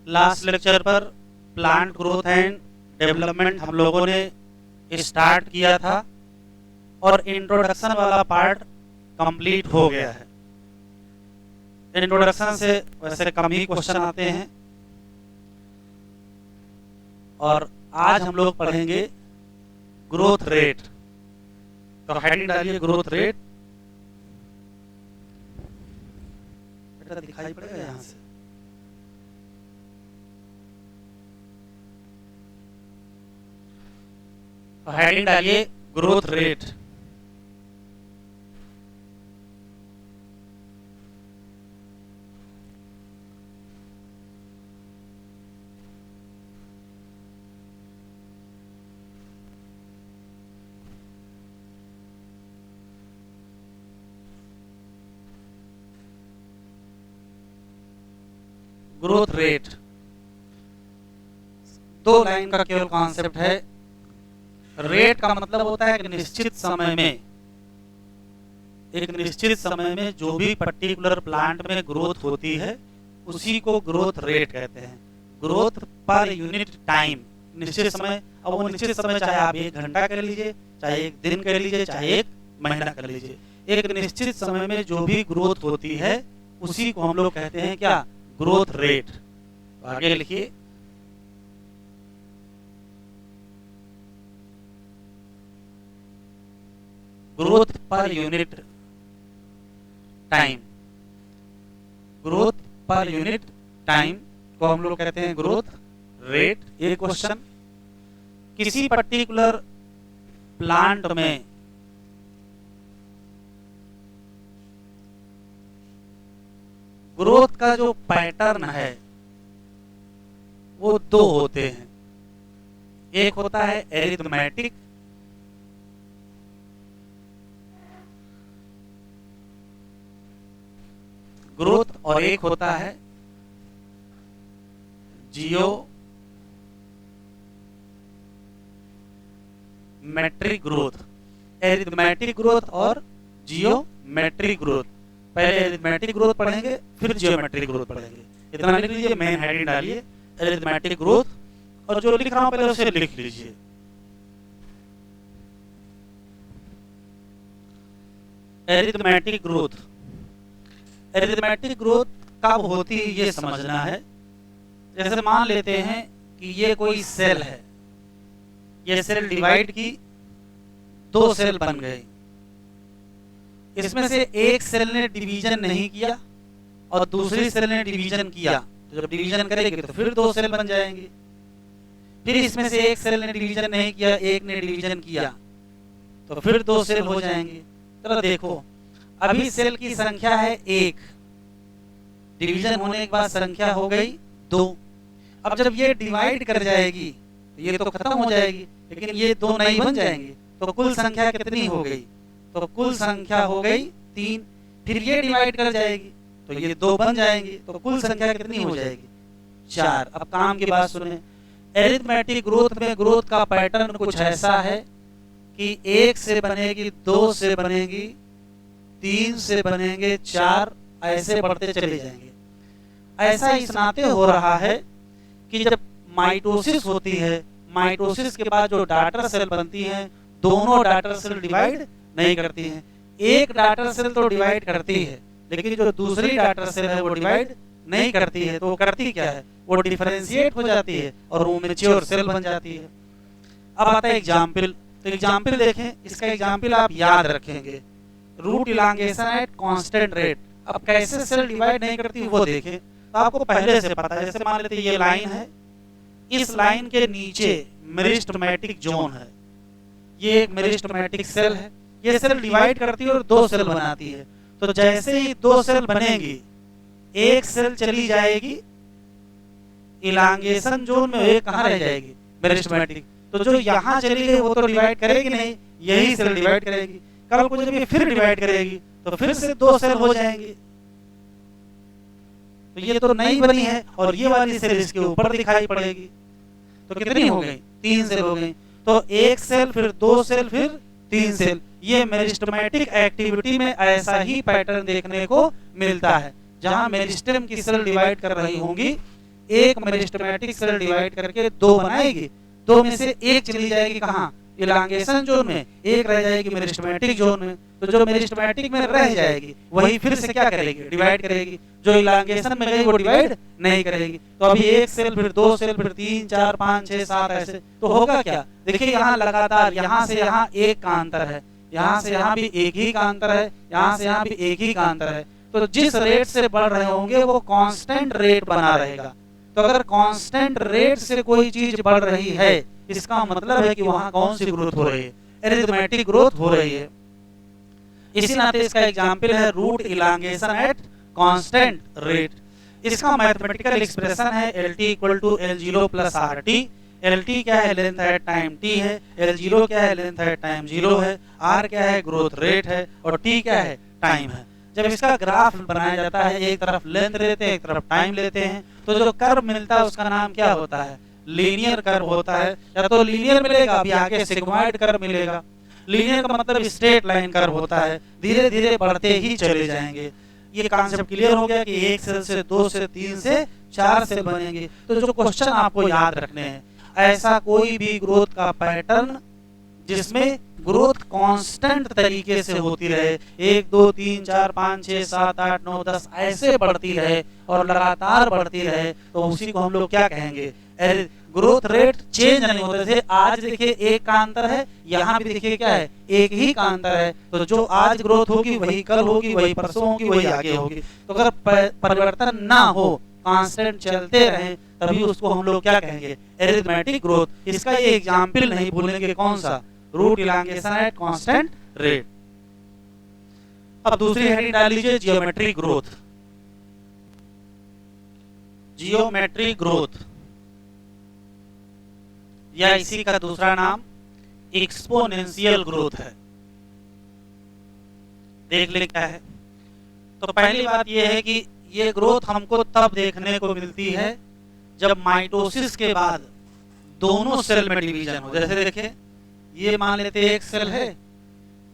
Last lecture पर plant growth and development हम लोगों ने स्टार्ट किया था और इंट्रोडक्शन वाला पार्ट कंप्लीट हो गया है। इंट्रोडक्शन से वैसे कम ही क्वेश्चन आते हैं और आज हम लोग पढ़ेंगे ग्रोथ रेट। तो हेडिंग डालिए ग्रोथ रेट। बेटा दिखाई पड़ेगा यहां से। तो हेडिंग डालिए ग्रोथ रेट। ग्रोथ रेट दो लाइन का केवल कॉन्सेप्ट है। रेट का मतलब होता है कि निश्चित समय में जो भी पर्टिकुलर प्लांट में ग्रोथ होती है उसी को ग्रोथ रेट कहते हैं। ग्रोथ पर यूनिट टाइम, निश्चित समय। अब वो निश्चित समय चाहे आप 1 घंटा कर लीजिए, चाहे 1 दिन कर लीजिए, चाहे 1 महीना कर लीजिए, एक निश्चित समय में जो भी ग्रोथ होती है उसी को हम लोग कहते हैं क्या? Growth rate. तो आगे लिखिए ग्रोथ पर यूनिट टाइम। ग्रोथ पर यूनिट टाइम को हम लोग कहते हैं ग्रोथ रेट। ये क्वेश्चन किसी पर्टिकुलर प्लांट में ग्रोथ का जो पैटर्न है वो 2 होते हैं। एक होता है एरिथमेटिक ग्रोथ और एक होता है जियोमेट्रिक ग्रोथ। एरिथमेटिक ग्रोथ और जियोमेट्रिक ग्रोथ। पहले एरिथमेटिक ग्रोथ पढ़ेंगे फिर जियोमेट्रिक ग्रोथ पढ़ेंगे। इतना लिख लीजिए, मेन हेडिंग डालिए एरिथमेटिक ग्रोथ, और जो लिख रहा हूं पहले उसे लिख लीजिए। Arithmetic growth. एरिथमेटिक ग्रोथ कब होती है ये समझना है। जैसे मान लेते हैं कि ये कोई सेल है, ये सेल डिवाइड की, 2 सेल बन गए। इसमें से एक सेल ने डिवीजन नहीं किया और दूसरी सेल ने डिवीजन किया, तो जब डिवीजन करेगी तो फिर 2 सेल बन जाएंगे। फिर इसमें से एक सेल ने डिवीजन नहीं किया, एक ने डिवीजन किया, तो फिर 2 सेल हो जाएंगे। चलो देखो, अभी सेल की संख्या है 1, डिवीजन होने के बाद संख्या हो गई 2। अब जब ये डिवाइड कर जाएगी तो ये तो खत्म हो जाएगी, लेकिन ये 2 नई बन जाएंगे, तो कुल संख्या कितनी हो गई? तो कुल संख्या हो गई 3। फिर ये डिवाइड कर जाएगी तो ये 2 बन जाएंगे, तो कुल संख्या कितनी हो जाएगी? 4। अब काम की बात सुने। एरिथमेटिक ग्रोथ में ग्रोथ का पैटर्न कुछ ऐसा है कि 1 से बनेगी, 2 से बनेगी, 3 से बनेंगे, 4, ऐसे बढ़ते चले जाएंगे। ऐसा इस नाते हो रहा है कि जब माइटोसिस होती है, माइटोसिस के बाद जो डॉटर सेल बनती हैं, दोनों डॉटर सेल डिवाइड नहीं करती हैं। एक डॉटर सेल तो डिवाइड करती है, लेकिन जो दूसरी डॉटर सेल है वो डिवाइड नहीं करती है। तो वो करती क्या है? वो डिफरेंशिएट हो जाती है और वो मैच्योर सेल बन जाती है। अब आता है एग्जाम्पल। तो एग्जाम्पल देखें, इसका एग्जाम्पल आप याद रखेंगे, root elongation at constant rate. अब कैसे सेल डिवाइड नहीं करती वो देखें, तो आपको पहले से पता है। जैसे मान लेते ये लाइन है, इस लाइन के नीचे मेरिस्टेमेटिक जोन है, ये एक मेरिस्टेमेटिक सेल है। ये सेल डिवाइड करती है और 2 सेल बनाती है। तो जैसे ही 2 सेल बनेगी, एक सेल चली जाएगी इलांगेशन जोन में, एक कहाँ रह जाएगी? मेरिस्टेमेटिक। तो जो यहाँ चली गई वो तो डिवाइड करेगी नहीं, यही सेल डिवाइड करेगी। कल को जब ये फिर डिवाइड करेगी तो फिर से 2 सेल हो जाएंगी। तो ये तो नई बनी है और ये वाली सेल इसके ऊपर दिखाई पड़ेगी। तो कितनी हो गई? 3 सेल हो गई। तो 1 सेल, फिर 2 सेल, फिर 3 सेल। ये मेरिस्टेमेटिक एक्टिविटी में ऐसा ही पैटर्न देखने को मिलता है। जहां मेरिस्टेम की सेल डिवाइड कर रही होंगी, एक मेरिस्टेमेटिक सेल डिवाइड करके 2 बनाएगी, 2 में से एक चली जाएगी कहाँ, इलांगेशन जोन में, एक रह जाएगी मेरिस्टेमेटिक जोन में। तो जो मेरिस्टेमेटिक में रह जाएगी वही फिर से क्या करेगी, डिवाइड करेगी। जो इलांगेशन में गई वो डिवाइड नहीं करेगी। तो अभी एक सेल, फिर 2 सेल, फिर 3 4 5 6 7 ऐसे। तो होगा क्या, देखिए यहाँ लगातार यहाँ से यहाँ एक का अंतर है, यहाँ से यहाँ भी एक ही का अंतर है, यहाँ से यहाँ भी एक ही का अंतर है। तो जिस रेट से बढ़ रहे होंगे वो कांस्टेंट रेट बना रहेगा। तो अगर कांस्टेंट रेट से कोई चीज बढ़ रही है, इसका मतलब है कि वहां कौन सी ग्रोथ हो रही है, एरिथमेटिक ग्रोथ हो रही है। इसी नाते इसका एग्जांपल है root elongation at constant rate. इसका मैथमेटिकल एक्सप्रेशन है LT equal to L0 plus RT। LT क्या है, लेंथ एट टाइम T है, L0 क्या है, लेंथ एट टाइम 0 है, R क्या है, ग्रोथ रेट है, और T क्या है, टाइम है। जब इसका ग्राफ बनाया जाता है, एक तरफ लेंथ लेते हैं, एक तरफ टाइम लेते हैं, तो जो कर्व मिलता है उसका नाम क्या होता है, लीनियर कर्व होता है। या तो लीनियर मिलेगा, अभी आगे सिग्मॉइड कर्व मिलेगा। लीनियर का मतलब स्ट्रेट लाइन कर्व होता है, धीरे धीरे बढ़ते ही चले जाएंगे। ये कॉन्सेप्ट क्लियर हो गया कि 1 सेल से 2 से 3 से 4 सेल बनेंगे। तो जो क्वेश्चन आपको याद रखने हैं, ऐसा कोई भी ग्रोथ का पैटर्न जिसमें ग्रोथ कांस्टेंट तरीके से होती रहे, 1 2 3 4 5 6 7 8 9 10 ऐसे बढ़ती रहे और लगातार बढ़ती रहे, तो उसी को हम लोग क्या कहेंगे, ग्रोथ रेट चेंज नहीं होते थे। आज देखिए एक का अंतर है, यहाँ भी देखिए क्या है, एक ही का अंतर है। तो जो आज ग्रोथ होगी वही कल होगी, वही परसों होगी, वही आगे होगी। तो अगर परिवर्तन ना हो, कांस्टेंट चलते रहे, तभी उसको हम लोग क्या कहेंगे, एरिथमेटिक ग्रोथ। इसका ये एग्जाम्पल नहीं भूलेंगे, कौन सा, root elongation at constant rate. अब दूसरी हेडिंग डाल लीजिए, जियोमेट्रिक ग्रोथ। जियोमेट्रिक ग्रोथ या इसी का दूसरा नाम एक्सपोनेंशियल ग्रोथ है। देख ले क्या है। तो पहली बात यह है कि ये ग्रोथ हमको तब देखने को मिलती है जब माइटोसिस के बाद दोनों सेल में डिवीजन हो। जैसे देखिए, ये मान लेते एक सेल है,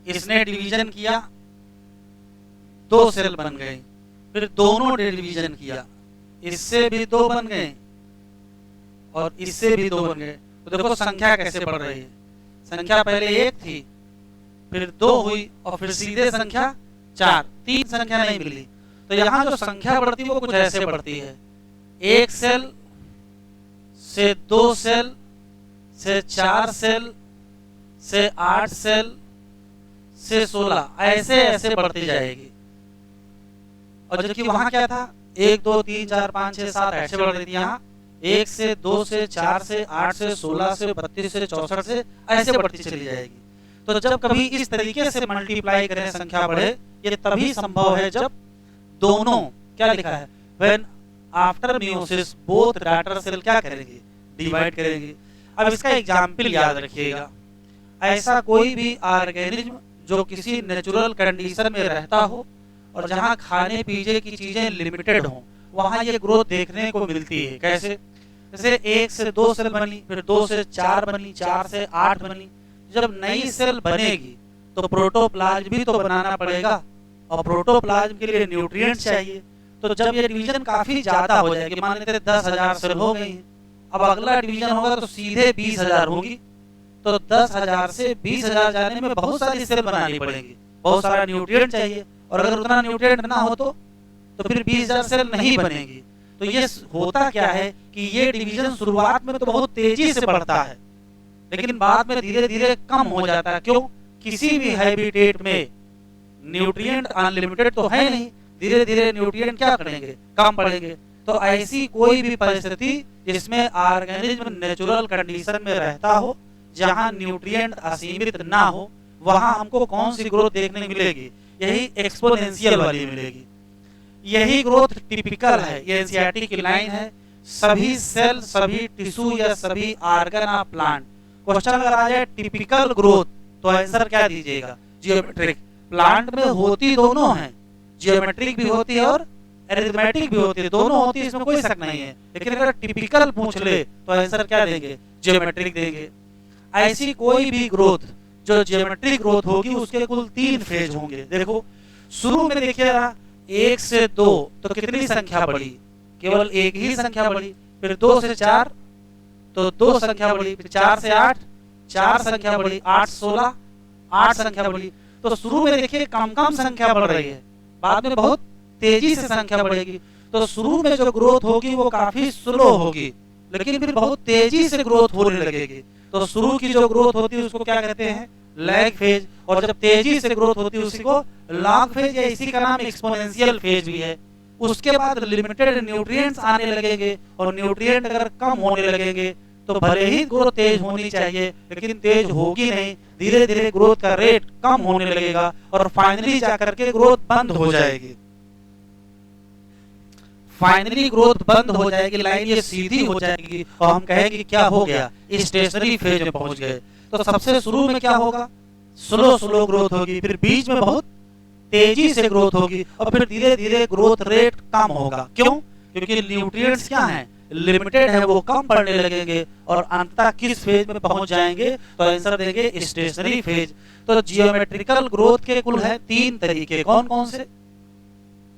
इसने डिवीजन किया, 2 सेल बन गए, फिर दोनों डिवीजन किया, इससे भी 2 बन गए और इससे भी 2 बन गए। तो देखो संख्या कैसे बढ़ रही है। संख्या पहले 1 थी, फिर 2 हुई, और फिर सीधे संख्या 4, 3 संख्या नहीं मिली। तो यहाँ जो संख्या बढ़ती है वो कुछ ऐसे बढ़ती है, 1 सेल से 2 सेल से 4 सेल से 8 सेल से 16, ऐसे ऐसे बढ़ती जाएगी। और जबकि वहां क्या था, 1 2 3 4 5 6 7 ऐसे बढ़ रही थी। यहाँ 1 से 2 से 4 से 8 से 16 से 32 से 64 से ऐसे बढ़ती चली जाएगी। तो जब कभी इस तरीके से मल्टीप्लाई करें, संख्या बढ़े, ये तभी संभव है जब दोनों, क्या लिखा है, when after meiosis both daughter cell क्या करेंगे, डिवाइड करेंगे। अब इसका एग्जाम्पल याद रखिएगा। ऐसा कोई भी ऑर्गेनिज्म जो किसी नेचुरल कंडीशन में रहता हो और जहां खाने पीने की चीजें लिमिटेड हो, वहां ये ग्रोथ देखने को मिलती है। कैसे, जैसे 1 से 2 सेल बनी, फिर 2 से 4 बनी, 4 से 8 बनी। जब नई सेल बनेगी तो प्रोटोप्लाज्म भी तो बनाना पड़ेगा, और प्रोटोप्लाज्म के लिए न्यूट्रिएंट्स चाहिए। तो जब ये डिवीजन काफी ज्यादा हो जाएगी, मान लेते 10,000 सेल हो गई, अब अगला डिवीजन होगा तो सीधे 20,000 होगी। तो 10,000 से 20,000 जाने में बहुत सारी सेल बनानी पड़ेगी, बहुत सारा न्यूट्रिएंट चाहिए। और अगर उतना न्यूट्रिएंट ना हो तो फिर 20,000 सेल नहीं बनेगी। तो ये होता क्या है कि ये डिवीजन शुरुआत में तो बहुत तेजी से बढ़ता है, लेकिन बाद में धीरे धीरे कम हो जाता है। क्यों, किसी भी हैबिटेट में न्यूट्रिएंट अनलिमिटेड तो है नहीं, धीरे धीरे न्यूट्रिएंट क्या करेंगे, कम पड़ेंगे। तो ऐसी कोई भी परिस्थिति जिसमें ऑर्गेनिज्म नेचुरल कंडीशन में रहता हो, जहां न्यूट्रिएंट असीमित ना हो, वहां हमको कौन सी ग्रोथ देखने मिलेगी, यही एक्सपोनेंशियल वाली मिलेगी। यही ग्रोथ टिपिकल है, ये एनसीईआरटी की लाइन है। सभी सेल, सभी टिश्यू या सभी ऑर्गन ऑफ प्लांट, क्वेश्चन अगर आ जाए टिपिकल ग्रोथ, तो आंसर क्या दीजिएगा, जियोमेट्रिक। प्लांट में होती दोनों है, जियोमेट्रिक भी होती है और एरिथमेटिक भी होती है, दोनों होती है, इसमें कोई शक नहीं है। लेकिन अगर टिपिकल पूछ ले तो आंसर क्या देंगे, जियोमेट्रिक देंगे। ऐसी कोई भी ग्रोथ जो जियोमेट्रिक ग्रोथ होगी, उसके कुल 3 फेज होंगे। देखो शुरू में देखिएगा 1 से 2 तो कितनी संख्या बढ़ी, केवल एक ही संख्या बढ़ी। फिर 2 से 4 तो 2 संख्या बढ़ी, फिर 4 से 8 4 संख्या बढ़ी, 8 16 8 संख्या बढ़ी। तो शुरू में देखिए कम कम संख्या बढ़ रही है, बाद में बहुत तेजी से संख्या बढ़ेगी। तो शुरू में जो ग्रोथ होगी वो काफी स्लो होगी, लेकिन फिर बहुत तेजी से ग्रोथ होने लगेगी। तो शुरू की जो ग्रोथ होती है उसको क्या कहते हैं, लैग फेज, और जब तेजी से ग्रोथ होती है उसी को लॉग फेज, या इसी का नाम एक्सपोनेंशियल फेज भी है। उसके बाद लिमिटेड न्यूट्रिएंट्स आने लगेंगे, और न्यूट्रिएंट अगर कम होने लगेंगे तो भले ही ग्रोथ तेज होनी चाहिए लेकिन तेज होगी नहीं, धीरे धीरे ग्रोथ का रेट कम होने लगेगा और फाइनली जाकर के ग्रोथ बंद हो जाएगी। फाइनली ग्रोथ बंद हो जाएगी, लाइन ये सीधी हो जाएगी और हम कहेंगे क्या हो गया, स्टेशनरी फेज में पहुंच गए। तो सबसे शुरू में क्या होगा, स्लो स्लो ग्रोथ होगी, फिर बीच में बहुत तेजी से ग्रोथ होगी और फिर धीरे धीरे ग्रोथ रेट कम होगा। क्यों? क्योंकि न्यूट्रिएंट्स क्या हैं, लिमिटेड है, वो कम पड़ने लगेंगे और अंततः किस फेज में पहुंच जाएंगे, तो आंसर देंगे स्टेशनरी फेज। तो जियोमेट्रिकल ग्रोथ के कुल है 3 तरीके, कौन कौन से,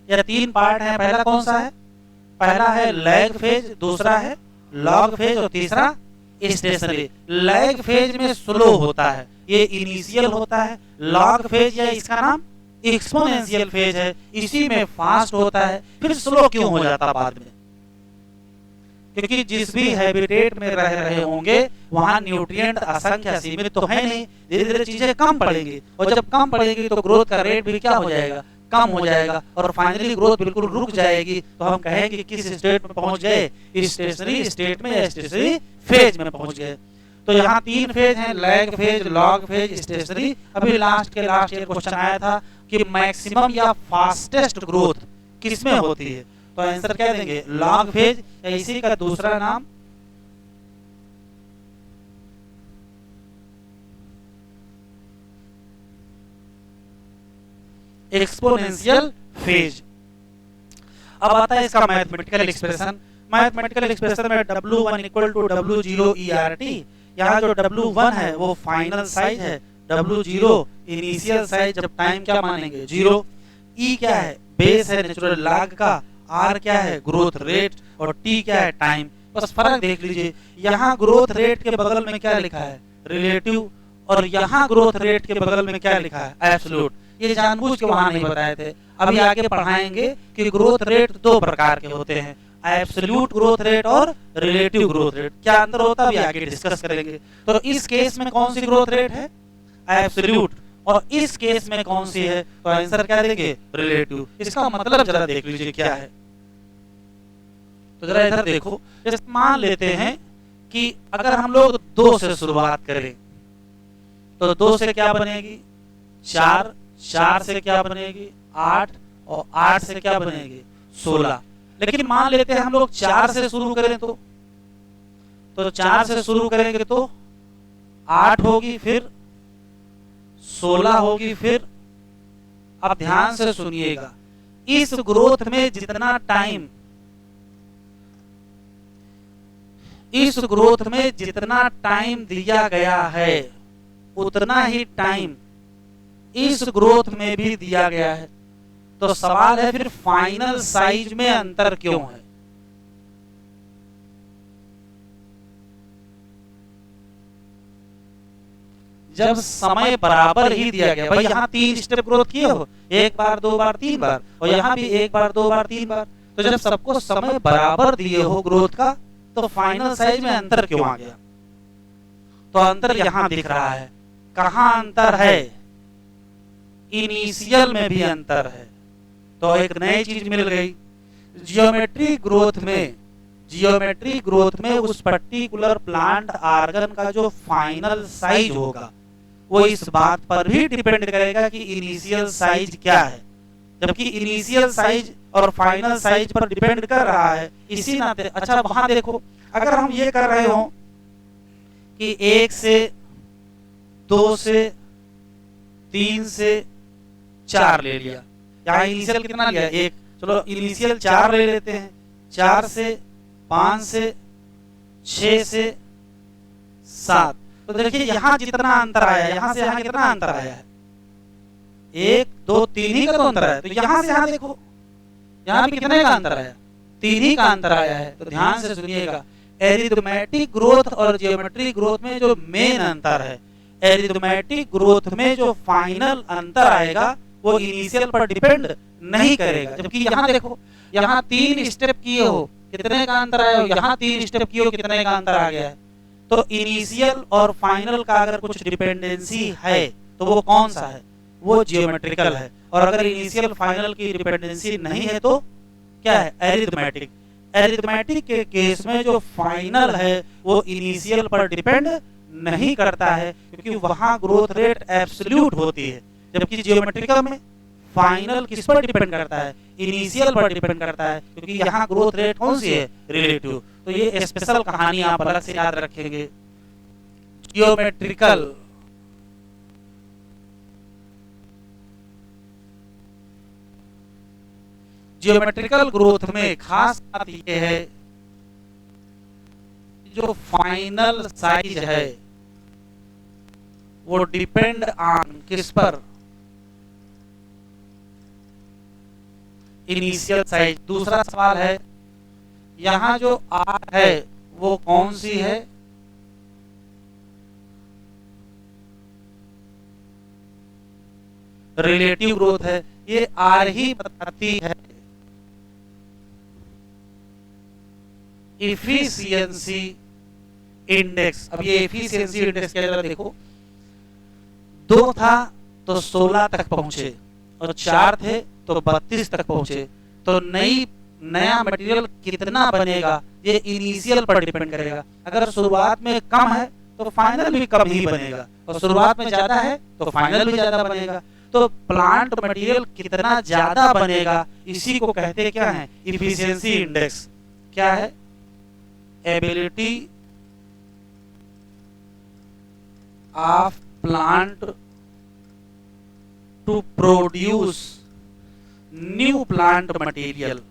या 3 पार्ट है। पहला कौन सा है, पहला है लैग फेज, दूसरा है लॉग फेज और तीसरा स्टेशनरी। लैग फेज में स्लो होता है, ये इनिशियल होता है। लॉग फेज या इसका नाम एक्सपोनेंशियल फेज है, इसी में फास्ट होता है। फिर स्लो क्यों हो जाता बाद में, क्योंकि जिस भी हैबिटेट में रह रहे होंगे वहां न्यूट्रिएंट असंख्य सीमित तो है नहीं, धीरे धीरे चीजें कम पड़ेंगी और जब कम पड़ेगी तो ग्रोथ का रेट भी क्या हो जाएगा, कम हो जाएगा और फाइनली ग्रोथ बिल्कुल रुक जाएगी। तो हम कहेंगे किस स्टेट में पहुंच गए, स्टेशनरी स्टेट में या स्टेशनरी फेज में पहुंच गए। तो यहाँ 3 फेज हैं, lag phase, log phase, stationary. अभी लास्ट के लास्ट ईयर क्वेश्चन आया था कि मैक्सिमम या फास्टेस्ट ग्रोथ किसमें होती है, तो आंसर क्या देंगे, लॉग फेज, या इसी का दूसरा नाम एक्सपोनेंशियल फेज। अब आता है इसका मैथमेटिकल एक्सप्रेशन। मैथमेटिकल एक्सप्रेशन में W1 equal to W0 ERT। यहाँ जो W1 है वो फाइनल साइज है, W0 इनिशियल साइज, जब टाइम क्या मानेंगे 0। E क्या है, बेस है नेचुरल लॉग का, R क्या है ग्रोथ रेट, और T क्या है टाइम। बस फर्क देख लीजिए, यहाँ ग्रोथ रेट के बगल में क्या लिखा है, रिलेटिव, और यहाँ ग्रोथ रेट के बगल में क्या लिखा है, एब्सोल्यूट। ये जानबूझ के वहां नहीं बताए थे, अभी आगे पढ़ाएंगे कि ग्रोथ रेट 2 प्रकार के होते हैं, एब्सोल्यूट ग्रोथ रेट और रिलेटिव ग्रोथ रेट। क्या अंतर होता है अभी आगे डिस्कस करेंगे। तो इस केस में कौन सी ग्रोथ रेट है, एब्सोल्यूट, और इस केस में कौन सी है, तो आंसर क्या देंगे, रिलेटिव। इसका मतलब जरा देख लीजिए क्या है। तो जरा इधर देखो, जैसे मान लेते हैं कि अगर हम लोग 2 से शुरुआत करें तो 2 से क्या बनेगी 4, 4 से क्या बनेगी 8, और 8 से क्या बनेगी 16। लेकिन मान लेते हैं हम लोग 4 से शुरू करें तो 4 से शुरू करेंगे तो 8 होगी, फिर 16 होगी, फिर अब ध्यान से सुनिएगा, इस ग्रोथ में जितना टाइम, इस ग्रोथ में जितना टाइम दिया गया है उतना ही टाइम इस ग्रोथ में भी दिया गया है। तो सवाल है फिर फाइनल साइज में अंतर क्यों है। जब समय बराबर ही दिया गया, भाई यहाँ 3 स्टेप ग्रोथ किए हो, 1 बार 2 बार 3 बार, और यहाँ भी 1 बार 2 बार 3 बार, तो जब सबको समय बराबर दिए हो ग्रोथ का, तो फाइनल साइज में अंतर क्यों आ गया। तो अंतर यहाँ दिख रहा है। कहाँ अंतर है, इनिशियल में भी अंतर है। तो एक नई चीज मिल गई, जियोमेट्रिक ग्रोथ में उस पर्टिकुलर प्लांट आर्गन का जो फाइनल साइज होगा वो इस बात पर भी डिपेंड करेगा कि इनिशियल साइज क्या है। जबकि इनिशियल साइज और फाइनल साइज पर डिपेंड कर रहा है, इसी नाते। अच्छा वहां देखो, अगर हम ये कर रहे हो कि 1 से 2 से 3 से 4 ले लिया, यहाँ इनिशियल कितना लिया 1, चलो इनिशियल 4 ले लेते हैं, 4 से 5 से 6 से 7। तो देखिए यहाँ जितना अंतर आया है, यहाँ से यहाँ कितना अंतर आया है, 1 2 3 ही का तो अंतर है। तो यहाँ से यहाँ देखो, यहाँ भी कितने का अंतर आया, तीन ही का अंतर आया है। तो ध्यान से सुनिएगा, एरिथमेटिक ग्रोथ और जियोमेट्रिक ग्रोथ में जो मेन अंतर है, एरिथमेटिक ग्रोथ में जो फाइनल अंतर आएगा वो इनिशियल पर डिपेंड नहीं करेगा। जबकि यहाँ देखो, यहाँ 3 स्टेप किए हो, कितने का अंतर आया हो, यहाँ 3 स्टेप किए हो, कितने का अंतर आ गया है। तो इनिशियल और फाइनल का अगर कुछ डिपेंडेंसी है तो वो कौन सा है, वो जियोमेट्रिकल है। और अगर इनिशियल फाइनल की डिपेंडेंसी नहीं है तो क्या है, एरिथमेटिक। एरिथमेटिक के केस में जो फाइनल है वो इनिशियल पर डिपेंड नहीं करता है, क्योंकि वहां ग्रोथ रेट एब्सोल्यूट होती है। जबकि जियोमेट्रिकल में फाइनल किस पर डिपेंड करता है, इनिशियल पर डिपेंड करता है, क्योंकि यहाँ ग्रोथ रेट कौन सी है, रिलेटिव। तो ये स्पेशल कहानी आप अलग से याद रखेंगे। जियोमेट्रिकल जियोमेट्रिकल ग्रोथ में खास बात यह है, जो फाइनल साइज है वो डिपेंड ऑन किस पर, इनिशियल साइज। दूसरा सवाल है, यहां जो आर है वो कौन सी है, रिलेटिव ग्रोथ है। ये आर ही बताती है इफिशियंसी इंडेक्स। अब ये एफिशिएंसी इंडेक्स क्या जरा देखो, 2 था तो 16 तक पहुंचे, और 4 थे तो 32 तक पहुंचे। तो नया मटेरियल कितना बनेगा ये इनिशियल पर डिपेंड करेगा। अगर शुरुआत में कम है तो फाइनल भी कम ही बनेगा, और शुरुआत में ज्यादा है तो फाइनल भी ज्यादा बनेगा। तो प्लांट मटेरियल कितना ज्यादा बनेगा, इसी को कहते क्या है, इफिशिएंसी इंडेक्स। क्या है, ability of plant to produce new plant material.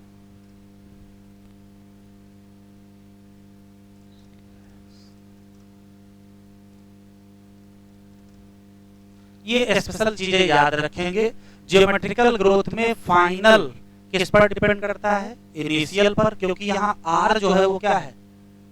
ये स्पेशल चीजें याद रखेंगे। जियोमेट्रिकल ग्रोथ में फाइनल किस पर डिपेंड करता है, इनिशियल पर, क्योंकि यहाँ आर जो है वो क्या है,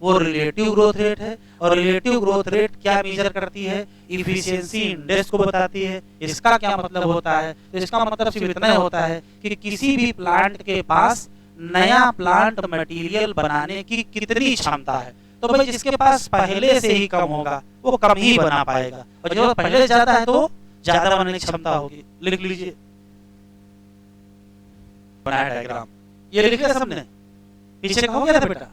वो रिलेटिव ग्रोथ रेट है। और रिलेटिव ग्रोथ रेट क्या मेजर करती है, इफिशिएंसी इंडेक्स को बताती है। इसका क्या मतलब होता है, तो इसका मतलब सिर्फ इतना होता है कि किसी भी प्लांट के पास नया प्लांट मटेरियल बनाने की कितनी क्षमता है। तो भाई जिसके पास पहले से ही कम होगा वो कम ही बना पाएगा, और जो पहले ज्यादा है तो ज्यादा बनाने की क्षमता होगी। लिख लीजिए, बनाया डायग्राम, ये लिख लिया सबने, पीछे का हो गया था बेटा।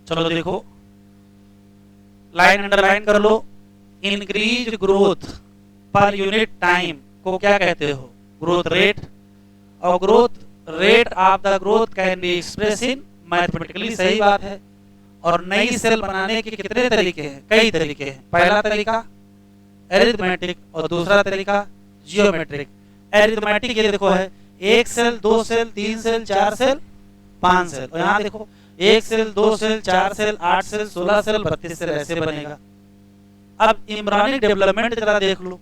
चलो देखो, लाइन अंडरलाइन कर लो। इंक्रीज ग्रोथ पर यूनिट टाइम को क्या कहते हो, ग्रोथ रेट। और growth rate of the growth can be express in mathematically, सही बात है। और नई सेल बनाने के कितने तरीके हैं, कई तरीके हैं। पहला तरीका एरिथमेटिक और दूसरा तरीका जियोमेट्रिक। एरिथमेटिक ये देखो है 1 cell, 2 cell, 3 cell, 4 cell, 5 cell. और यहाँ देखो 1 cell, 2 cell, 4 cell, 8 cell, 16 cell, 32 cell, ऐसे बनेगा। अब इम्ब्रायोनिक डेवलपमेंट जरा देख लो।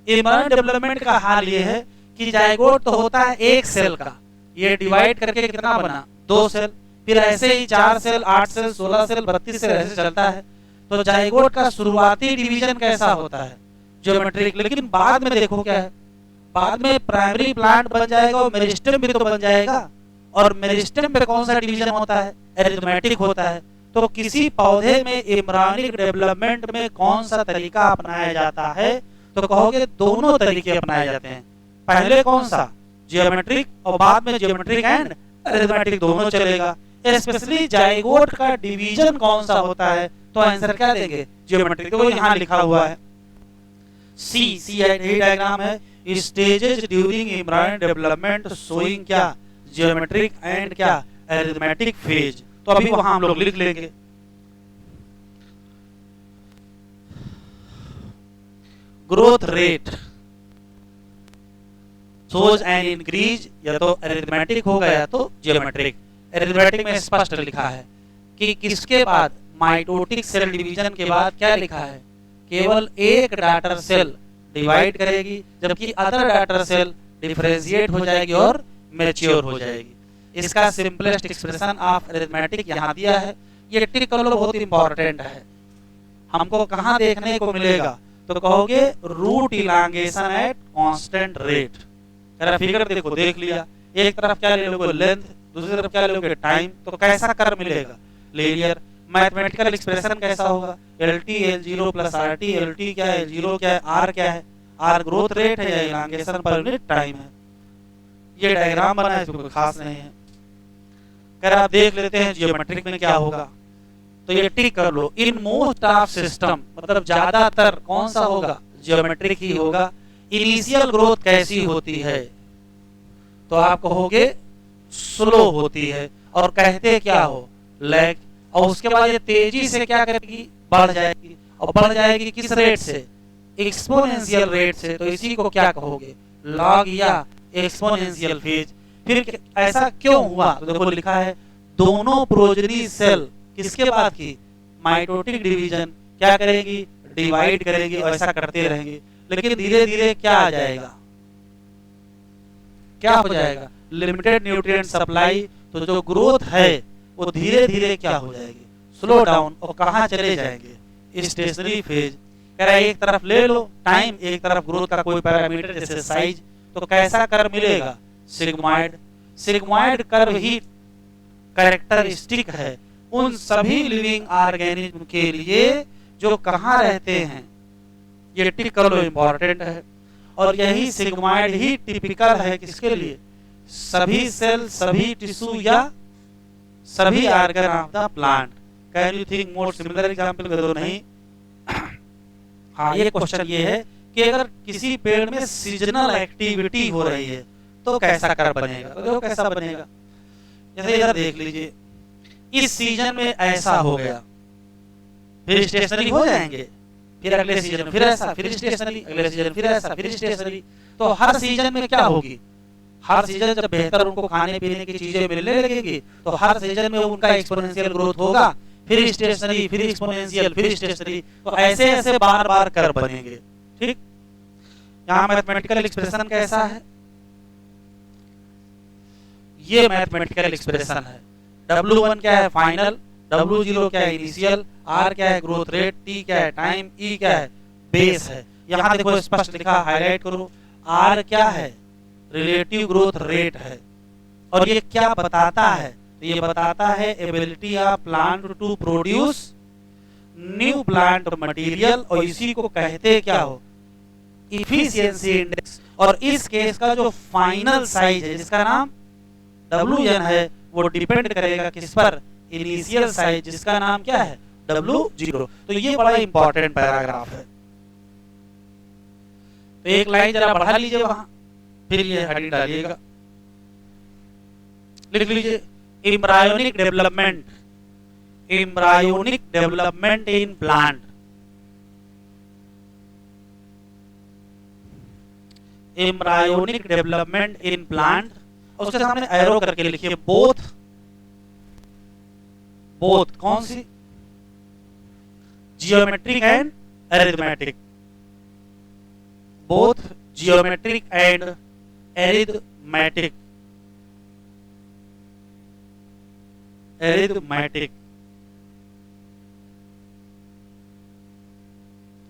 इम्ब्रायोनिक डेवलपमेंट का हाल ये है कि जायगोट तो होता है 1 सेल का, ये डिवाइड करके कितना बना, 2 सेल, फिर ऐसे ही 4 सेल, 8 सेल, 16 सेल, 32 सेल, ऐसे चलता है। तो जायगोट का शुरुआती डिवीजन कैसा होता है, ज्योमेट्रिक। लेकिन बाद में देखो क्या है, बाद में प्राइमरी प्लांट बन जाएगा और मेरिस्टेम भी तो बन जाएगा। और मेरिस्टेम पे कौन सा डिवीजन होता है, एरिथमेटिक होता है। तो किसी पौधे में एम्ब्रायोनिक डेवलपमेंट में कौन सा तरीका अपनाया जाता है, तो कहोगे दोनों तरीके अपनाए जाते हैं। पहले कौन सा, जियोमेट्रिक, और बाद में जियोमेट्रिक एंड एरिथमेटिक दोनों चलेगा। स्पेशली जाइगोट का डिवीजन कौन सा होता है, तो आंसर क्या देंगे, जियोमेट्रिक। तो यहाँ लिखा हुआ है सी डायग्राम है, stages during embryonic development showing क्या, जियोमेट्रिक एंड क्या, एरिथमेटिक फेज। तो अभी वहां हम लोग लिख लेंगे। Growth rate shows an increase, या तो एरिथमेटिक होगा या तो जियोमेट्रिक। एरिथमेटिक में स्पष्ट लिखा है कि किसके बाद, माइटोटिक सेल डिवीजन के बाद क्या लिखा है, केवल एक डॉटर सेल डिवाइड करेगी, जबकि अदर डॉटर सेल डिफरेंशिएट हो जाएगी और मैच्योर हो जाएगी। इसका सिंपलेस्ट एक्सप्रेशन ऑफ अरिथमेटिक यहाँ दिया है। ये टिक कर लो, बहुत इंपॉर्टेंट है। हमको कहाँ देखने को मिलेगा, तो कहोगे root elongation at constant rate. अरे फिगर देखो, देख लिया, एक तरफ क्या ले लोगे लेंथ, दूसरी तरफ क्या लोगे टाइम, तो कैसा कर्व मिलेगा, लीनियर। मैथमेटिकल एक्सप्रेशन कैसा होगा, LT L0 plus RT। LT क्या है, L0 क्या है, R क्या है, R ग्रोथ रेट है या इलांगेशन पर यूनिट टाइम है। ये डायग्राम बना है, इसमें कोई खास नहीं है। अगर आप देख लेते हैं जियोमेट्रिक में क्या होगा, तो ये टिक कर लो। इन मोस्ट ऑफ सिस्टम, मतलब ज्यादातर कौन सा होगा, जियोमेट्रिक ही होगा। इनिशियल ग्रोथ कैसी होती है, तो आप कहोगे स्लो होती है, और कहते क्या हो, लैग। और उसके बाद ये तेजी से क्या करेगी, बढ़ जाएगी। और बढ़ जाएगी किस रेट से, एक्सपोनेंशियल रेट से। तो इसी को क्या कहोगे, लॉग या एक्सपोनेंशियल फेज। फिर ऐसा क्यों हुआ, तो देखो लिखा है दोनों प्रोजेनी सेल किसके बाद की, माइटोटिक डिवीजन क्या करेंगी, डिवाइड करेंगे, और ऐसा करते रहेंगे। लेकिन धीरे धीरे क्या आ जाएगा, क्या हो जाएगा, लिमिटेड न्यूट्रिएंट सप्लाई। तो जो ग्रोथ है वो धीरे धीरे क्या हो जाएगी, स्लो डाउन। और कहाँ चले जाएंगे, स्टेशनरी फेज। कह रहा है एक तरफ ले लो टाइम, एक तरफ ग्रोथ का कोई पैरामीटर जैसे साइज, तो कैसा कर्व मिलेगा, सिग्मॉइड। सिग्मॉइड कर्व ही कैरेक्टरिस्टिक है उन सभी लिविंग ऑर्गेनिज्म के लिए जो कहाँ रहते हैं। ये टिक कर लो, इंपॉर्टेंट है। और यही सिग्मॉइड ही टिपिकल है किसके लिए, सभी सेल, सभी टिश्यू या सभी organ of the plant. Can you think more similar example दो, नहीं। हाँ, ये क्वेश्चन ये है कि अगर किसी पेड़ में सीजनल एक्टिविटी हो रही है तो कैसा कर्व बनेगा, तो देखो कैसा बनेगा। जैसे इधर देख लीजिए, इस सीजन में ऐसा हो गया, फिर स्टेशनरी हो जाएंगे, फिर अगले सीजन में फिर ऐसा, फिर स्टेशनरी, अगले सीजन फिर ऐसा, फिर स्टेशनरी। तो हर सीजन में क्या होगी, हर सीजन जब बेहतर उनको खाने पीने की चीजें मिलने लगेगी, तो हर सीजन में उनका एक्सपोनेंशियल ग्रोथ होगा, फिर स्टेशनरी, फिर एक्सपोनेंशियल, फिर स्टेशनरी। तो ऐसे ऐसे बार बार कर बनेंगे। ठीक, यहाँ मैथमेटिकल एक्सप्रेशन कैसा है, ये मैथमेटिकल एक्सप्रेशन है। W1 क्या है, फाइनल। W0 क्या है, इनिशियल। R क्या है, ग्रोथ रेट। T क्या है, टाइम। E क्या है, बेस है। यहाँ देखो स्पष्ट लिखा, हाईलाइट करो। R क्या है, रिलेटिव ग्रोथ रेट है। और ये क्या बताता है, तो ये बताता है ability of plant to produce new plant material. और इसी को कहते क्या हो, इफिशियंसी इंडेक्स। और इस केस का जो फाइनल साइज है, जिसका नाम WN है, वो डिपेंड करेगा किस पर, इनिशियल साइज, जिसका नाम क्या है, W0। तो ये बड़ा इंपॉर्टेंट पैराग्राफ है। तो एक लाइन जरा बढ़ा लीजिए वहां, फिर ये हेडिंग डालिएगा, लिख लीजिए embryonic development, embryonic development in plant. Embryonic development in plant, उसके सामने एरो करके लिखिए बोथ। बोथ कौन सी, geometric and arithmetic. Both geometric and arithmetic. Arithmetic,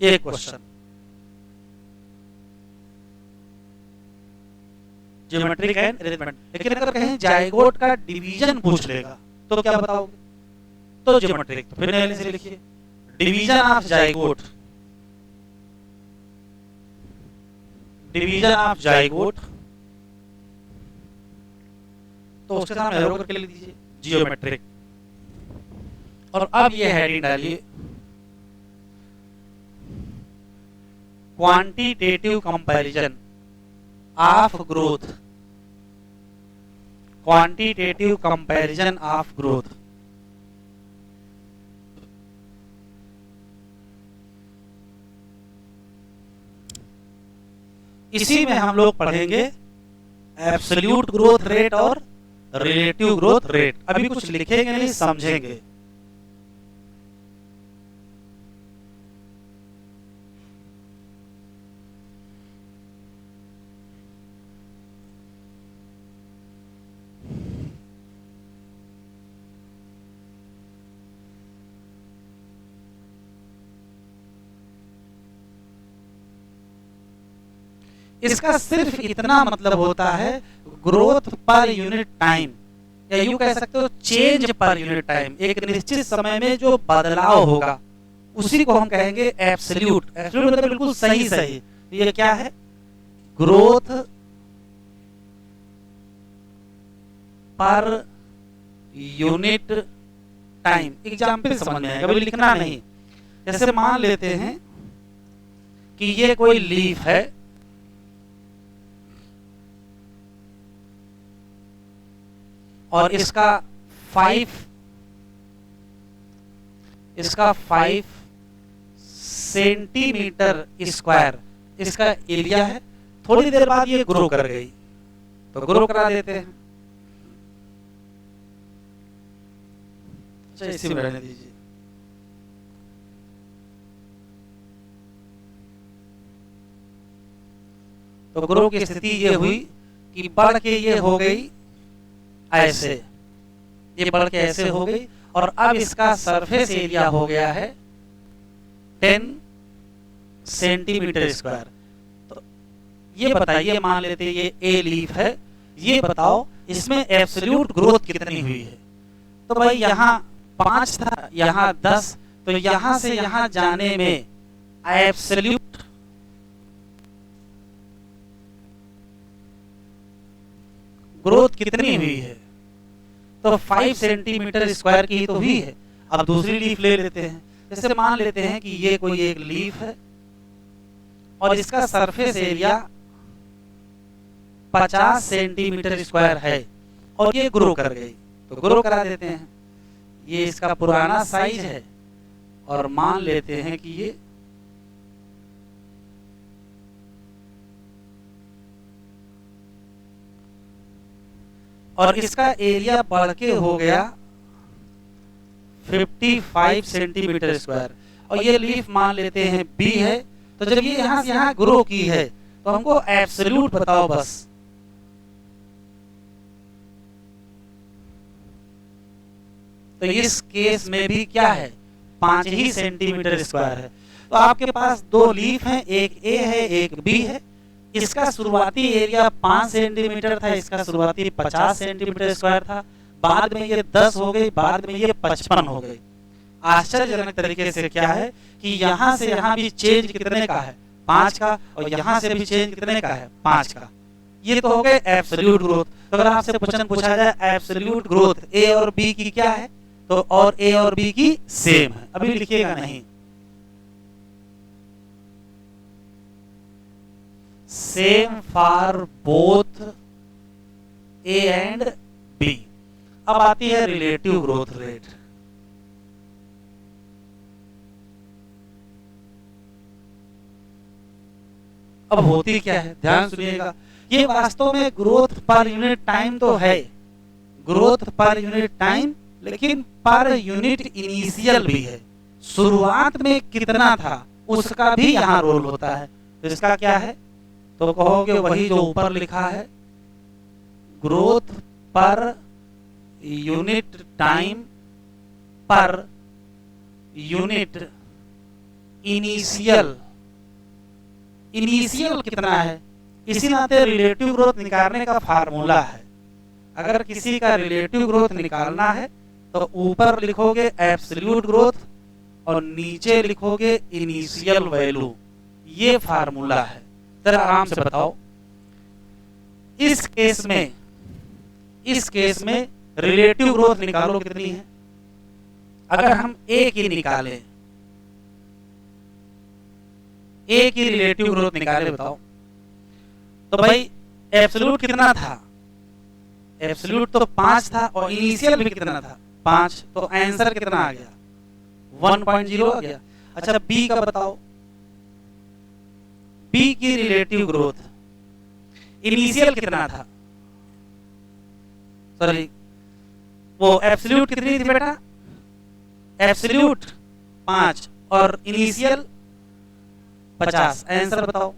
एक क्वेश्चन। Geometric and arithmetic. लेकिन अगर कहीं जाइगोट का डिवीजन पूछ लेगा तो क्या बताओगे, तो जियोमेट्रिक। तो फिर नए से लिखिए division of zygote, division of zygote. तो उसके सामने एरो करके लिख दीजिए जियोमेट्रिक। और अब ये हेडिंग डालिए quantitative comparison of growth, quantitative comparison of growth. इसी में हम लोग पढ़ेंगे एब्सोल्यूट ग्रोथ रेट और रिलेटिव ग्रोथ रेट। अभी कुछ लिखेंगे नहीं, समझेंगे। इसका सिर्फ इतना मतलब होता है ग्रोथ पर यूनिट टाइम, या यूं कह सकते हो चेंज पर यूनिट टाइम। एक निश्चित समय में जो बदलाव होगा उसी को हम कहेंगे एब्सोल्यूट। एब्सोल्यूट मतलब बिल्कुल सही सही। तो ये क्या है? ग्रोथ पर यूनिट टाइम। एग्जाम्पल समझ में आएगा, अभी लिखना नहीं। जैसे मान लेते हैं कि ये कोई लीफ है, और इसका 5 सेंटीमीटर स्क्वायर इसका एरिया है। थोड़ी देर बाद ये ग्रो कर गई, तो ग्रो करा देते हैं। अच्छा, इसी में रहने दीजिए। तो ग्रो की स्थिति ये हुई कि बढ़ के ये हो गई ऐसे, ये बढ़ के ऐसे हो गई, और अब इसका सरफेस एरिया हो गया है 10 सेंटीमीटर स्क्वायर। तो ये बताइए, मान लेते हैं ये ए लीफ है, ये बताओ इसमें एब्सोल्यूट ग्रोथ कितनी हुई है? तो भाई यहाँ 5 था, यहाँ 10, तो यहाँ से यहाँ जाने में एब्सोल्यूट ग्रोथ कितनी हुई है? तो 5 सेंटीमीटर स्क्वायर की तो हुई है। अब दूसरी लीफ ले लेते हैं। जैसे मान लेते हैं कि ये कोई एक लीफ है और इसका सरफेस एरिया 50 सेंटीमीटर स्क्वायर है, और ये ग्रो कर गई, तो ग्रो करा देते हैं। ये इसका पुराना साइज है, और मान लेते हैं कि ये और इसका एरिया बढ़ के हो गया 55 सेंटीमीटर स्क्वायर, और ये लीफ मान लेते हैं बी है। तो जब ये यहां से यहां ग्रो की है, तो हमको एब्सोल्यूट बताओ बस। तो इस केस में भी क्या है? 5 ही सेंटीमीटर स्क्वायर है। तो आपके पास 2 लीफ हैं, एक ए है एक बी है। इसका शुरुआती एरिया 5 सेंटीमीटर था, इसका शुरुआती 50 सेंटीमीटर स्क्वायर था। बाद में ये 10 हो गई, बाद में ये 55 हो गई। आश्चर्यजनक तरीके से क्या है कि यहाँ से यहाँ भी चेंज कितने का है? 5 का, और यहाँ से भी चेंज कितने का है? 5 का। ये तो हो गए एब्सोल्यूट ग्रोथ। तो अगर आपसे क्वेश्चन पूछा जाए एब्सोल्यूट ग्रोथ ए और बी की क्या है, तो और ए और बी की सेम है। अभी लिखिएगा नहीं, same for both a and b. अब आती है रिलेटिव ग्रोथ रेट। अब होती क्या है, ध्यान सुनिएगा। ये वास्तव में ग्रोथ पर यूनिट टाइम तो है, ग्रोथ पर यूनिट टाइम, लेकिन पर यूनिट इनिशियल भी है। शुरुआत में कितना था उसका भी यहाँ रोल होता है। तो इसका क्या है? तो कहोगे वही जो ऊपर लिखा है, ग्रोथ पर unit time per unit initial. Initial कितना है? इसी नाते रिलेटिव ग्रोथ निकालने का फार्मूला है। अगर किसी का रिलेटिव ग्रोथ निकालना है तो ऊपर लिखोगे एब्सोल्यूट ग्रोथ और नीचे लिखोगे इनिशियल वैल्यू। ये फार्मूला है। जरा आराम से बताओ, इस केस में रिलेटिव ग्रोथ निकालो कितनी है? अगर हम ए की निकालें, ए की रिलेटिव ग्रोथ निकाले, बताओ तो भाई एब्सोल्यूट कितना था? एब्सोल्यूट तो 5 था, और इनिशियल भी कितना था? 5। तो आंसर कितना आ गया? 1.0 आ गया। अच्छा, बी का बताओ, बी की रिलेटिव ग्रोथ इनिशियल कितना था? सॉरी, वो एब्सोल्यूट कितनी थी बेटा? एब्सोल्यूट 5 और इनिशियल 50। आंसर बताओ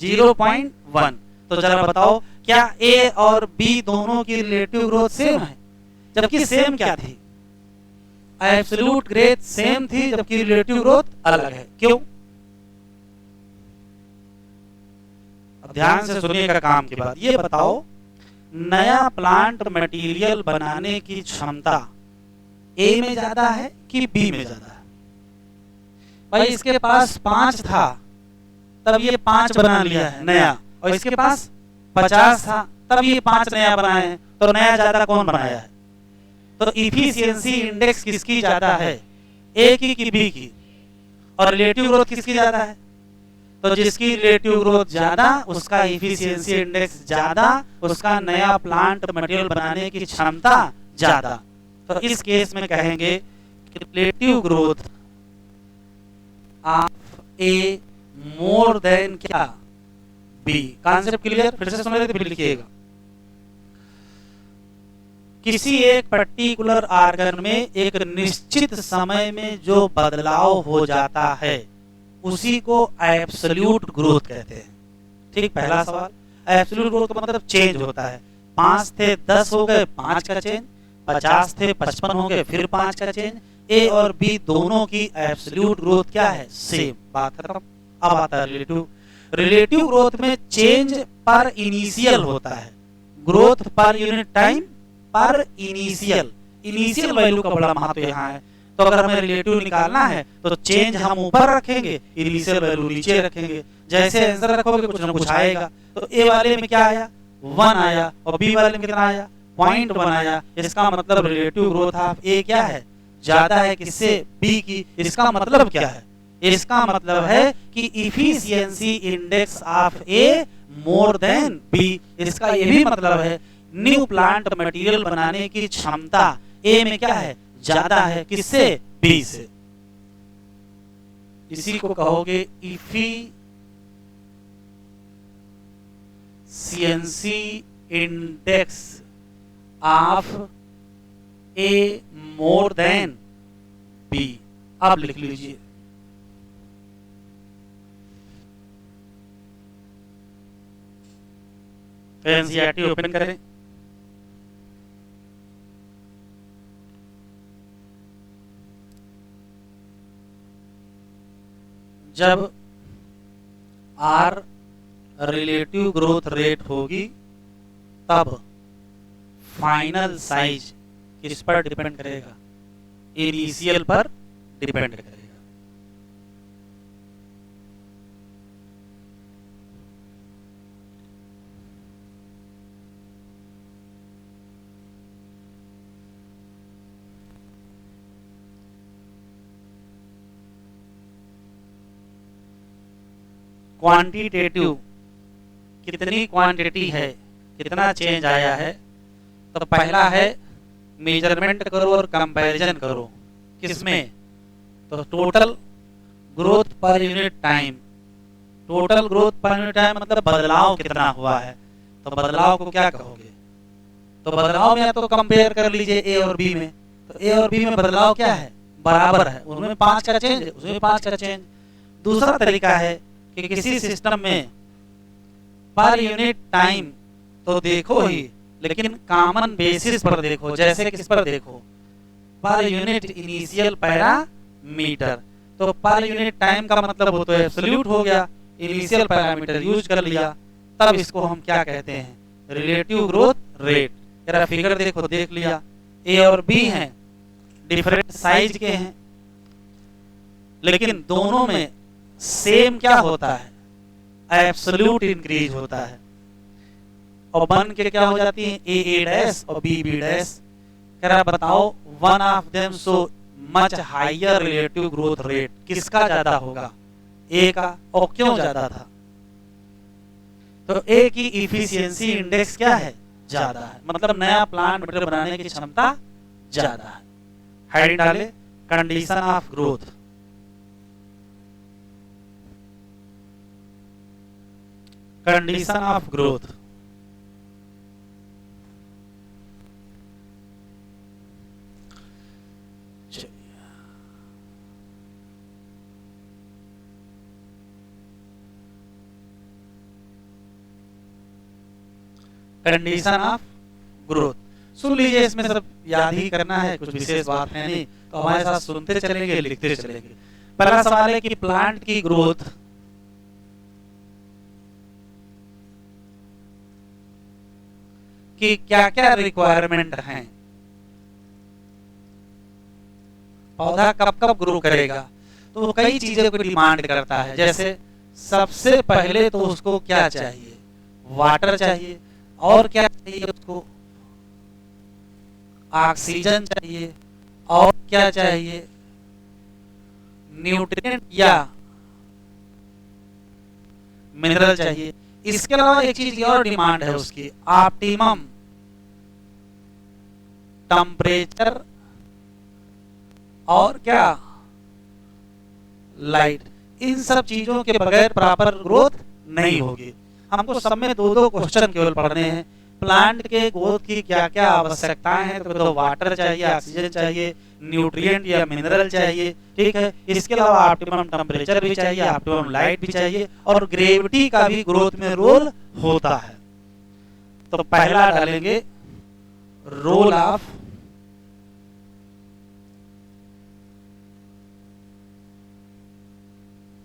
0.1। तो जरा बताओ, क्या ए और बी दोनों की रिलेटिव ग्रोथ सेम है? जबकि सेम क्या थी? एब्सोल्यूट ग्रोथ सेम थी, जबकि रिलेटिव ग्रोथ अलग है। क्यों? अब ध्यान से सुनिएगा काम की बात। ये बताओ नया प्लांट मटेरियल बनाने की क्षमता ए में ज्यादा है कि बी में ज्यादा है? भाई इसके पास 5 था तब ये 5 बना लिया है नया, और इसके पास 50 था तब ये 5 नया बनाए हैं, तो नया ज्यादा कौन बनाया है? तो इफिशियंसी इंडेक्स किसकी ज्यादा है, ए की कि बी की? और रिलेटिव ग्रोथ किसकी ज्यादा है? तो जिसकी रिलेटिव ग्रोथ ज्यादा उसका इफिशियंसी इंडेक्स ज्यादा, उसका नया प्लांट मटेरियल बनाने की क्षमता ज्यादा। तो इस केस में कहेंगे कि relative growth of a more then क्या, बी। Concept clear? फिर से सुन लेते फिर लिखिएगा। किसी एक पर्टिकुलर ऑर्गन में एक निश्चित समय में जो बदलाव हो जाता है उसी को एब्सोल्यूट ग्रोथ कहते हैं। ठीक, पहला सवाल। एब्सोल्यूट ग्रोथ का मतलब चेंज होता है। 5 थे 10 हो गए 5 का चेंज, 50 थे 55 हो गए फिर 5 का चेंज। ए और बी दोनों की एब्सोल्यूट ग्रोथ क्या है? सेम। बात खत्म। अब आता है रिलेटिव। रिलेटिव ग्रोथ में चेंज पर इनिशियल होता है, ग्रोथ पर यूनिट टाइम पर इनिशियल। इनिशियल वैल्यू का बड़ा महत्व यहाँ है। तो अगर हमें रिलेटिव निकालना है तो चेंज हम ऊपर रखेंगे, इनिशियल वैल्यू नीचे रखेंगे। जैसे आंसर रखोगे कुछ ना कुछ आएगा। तो ए वाले में क्या आया? 1 आया, और बी वाले में कितना आया? 0.1 आया। इसका मतलब रिलेटिव ग्रोथ ऑफ ए क्या है? ज्यादा है किससे? बी की। इसका मतलब क्या है? इसका मतलब है कि efficiency index of a more than b. इसका ये भी मतलब है न्यू प्लांट मटेरियल बनाने की क्षमता ए में क्या है? ज्यादा है किससे? बी से। इसी को कहोगे efficiency index of a more than b. आप लिख लीजिए। एनसीईआरटी ओपन करें। जब आर रिलेटिव ग्रोथ रेट होगी तब फाइनल साइज किस पर डिपेंड करेगा? इनिशियल पर डिपेंड करेगा। क्वांटिटेटिव, कितनी क्वांटिटी है, कितना चेंज आया है? तो पहला है मेजरमेंट करो और कंपैरिजन करो। किसमें? तो टोटल ग्रोथ पर यूनिट टाइम। टोटल ग्रोथ पर यूनिट टाइम मतलब बदलाव कितना हुआ है। तो बदलाव को क्या कहोगे? तो बदलाव में तो कंपेयर कर लीजिए ए और बी में। तो ए और बी में बदलाव क्या है? बराबर है। उनमें 5 का चेंज, उसमें 5 का चेंज। दूसरा तरीका है कि किसी सिस्टम में पर यूनिट टाइम तो देखो ही, लेकिन कॉमन बेसिस पर देखो। जैसे किस पर देखो? Per unit initial parameter. तो पर यूनिट टाइम का मतलब हो तो एब्सोल्यूट हो गया, इनिशियल पैरामीटर यूज कर लिया, तब इसको हम क्या कहते हैं? Relative growth rate. जरा फिगर देखो, देख लिया ए और बी हैं, डिफरेंट साइज के हैं, लेकिन दोनों में सेम क्या होता है? एब्सोल्यूट इंक्रीज होता है। और बन के क्या हो जाती है? ए डैश और बी बी डैश। कह रहा बताओ one of them so much higher relative growth rate. किसका ज्यादा होगा? ए का। और क्यों ज्यादा था? तो ए की इफिशियंसी इंडेक्स क्या है? ज्यादा है। मतलब नया प्लांट मटेरियल बनाने की क्षमता ज्यादा है। हेडिंग डाले condition of growth. Condition of growth. Condition of growth सुन लीजिए। इसमें सब याद ही करना है, कुछ विशेष बात है नहीं, तो हमारे साथ सुनते चलेंगे, लिखते चलेंगे। पहला सवाल है कि प्लांट की ग्रोथ कि क्या क्या रिक्वायरमेंट हैं, पौधा कब कब ग्रो करेगा, तो वो कई चीजें को डिमांड करता है। जैसे सबसे पहले तो उसको क्या चाहिए, वाटर चाहिए, और क्या चाहिए उसको, ऑक्सीजन चाहिए, और क्या चाहिए, न्यूट्रिएंट या मिनरल चाहिए। इसके अलावा एक चीज और डिमांड है उसकी, ऑप्टिमम टेम्परेचर और क्या, लाइट। इन सब चीजों के बगैर प्रॉपर ग्रोथ नहीं होगी। हमको सब में दो दो क्वेश्चन केवल पढ़ने हैं। प्लांट के ग्रोथ की क्या क्या आवश्यकताएं हैं, तो वाटर चाहिए, ऑक्सीजन चाहिए, न्यूट्रिएंट या मिनरल चाहिए, ठीक है। इसके अलावा ऑप्टिमम टेम्परेचर भी चाहिए, ऑप्टिमम लाइट भी चाहिए, और ग्रेविटी का भी ग्रोथ में रोल होता है। तो पहला डालेंगे रोल ऑफ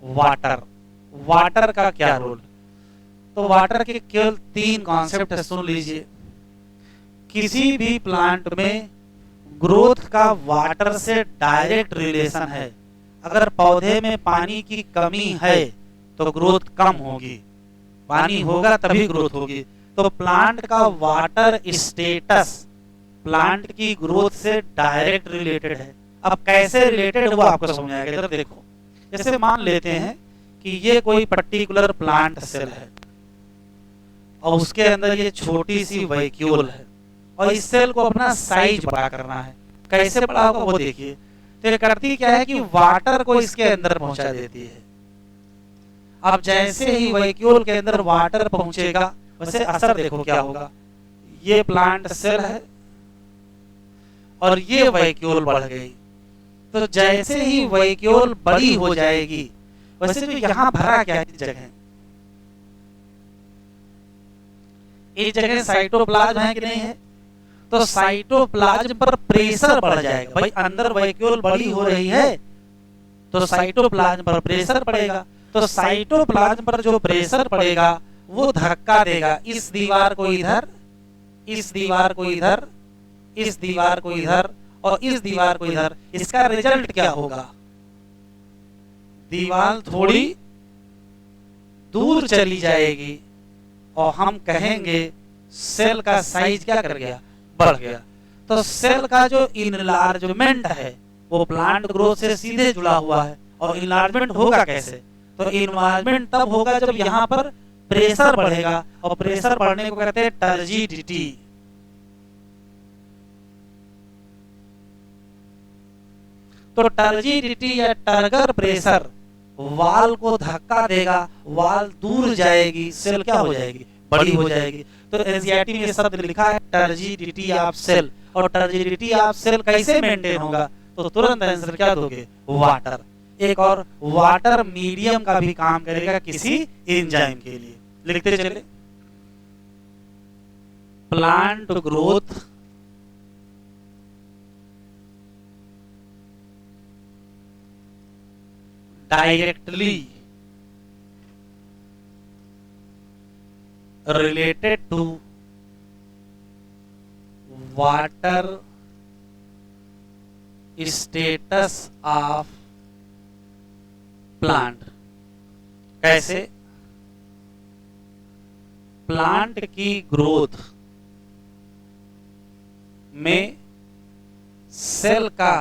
वाटर। वाटर का क्या रोल, तो वाटर के केवल 3 कॉन्सेप्ट है, सुन लीजिए। किसी भी प्लांट में ग्रोथ का वाटर से डायरेक्ट रिलेशन है। अगर पौधे में पानी की कमी है तो ग्रोथ कम होगी, पानी होगा तभी ग्रोथ होगी। तो प्लांट का वाटर स्टेटस प्लांट की ग्रोथ से डायरेक्ट रिलेटेड है। अब कैसे रिलेटेड वो आपको समझ आएगा, इधर देखो। जैसे मान लेते हैं कि ये कोई पर्टिकुलर प्लांट सेल है और उसके अंदर ये छोटी सी वैक्यूल है, और इस सेल को अपना साइज बड़ा करना है। कैसे बड़ा होगा वो देखिए। तो ये करती क्या है कि वाटर को इसके अंदर पहुंचा देती है। अब जैसे ही वैक्यूल के अंदर वाटर पहुंचेगा, वैसे असर देखो क्या होगा। ये प्लांट सेल है और ये वैक्यूल बढ़ गई, तो जैसे ही वैक्यूल बड़ी हो जाएगी, वैसे जो यहां भरा क्या है जगह, इस जगह साइटोप्लाज्म है कि नहीं है, तो साइटोप्लाज्म पर प्रेशर बढ़ जाएगा। भाई अंदर वैक्यूल बड़ी हो रही है तो साइटोप्लाज्म पर प्रेशर पड़ेगा। तो साइटोप्लाज्म पर जो प्रेशर पड़ेगा वो धक्का देगा इस दीवार को इधर, इस दीवार को इधर, इस दीवार को इधर, और इस दीवार को इधर। इसका रिजल्ट क्या होगा, दीवार थोड़ी दूर चली जाएगी और हम कहेंगे सेल का साइज क्या कर गया, बढ़ गया। तो सेल का जो इनलार्जमेंट है वो प्लांट ग्रोथ से सीधे जुड़ा हुआ है। और इनलार्जमेंट होगा कैसे, तो इनलार्जमेंट तब होगा जब यहां पर प्रेशर बढ़ेगा, और प्रेशर बढ़ने को कहते हैं टर्जिडिटी। तो टर्जिडिटी या टर्गर प्रेशर वाल को धक्का देगा, वाल दूर जाएगी, सेल क्या हो जाएगी, बड़ी हो जाएगी। तो एनसीईआरटी में शब्द लिखा है टर्जिडिटी ऑफ सेल। और टर्जिडिटी ऑफ सेल कैसे मेंटेन होगा, तो तुरंत आंसर क्या दोगे, वाटर। एक और वाटर मीडियम का भी काम करेगा किसी एंजाइम के लिए। लिखते चले, plant growth directly related to water status of plant। कैसे, प्लांट की ग्रोथ में सेल का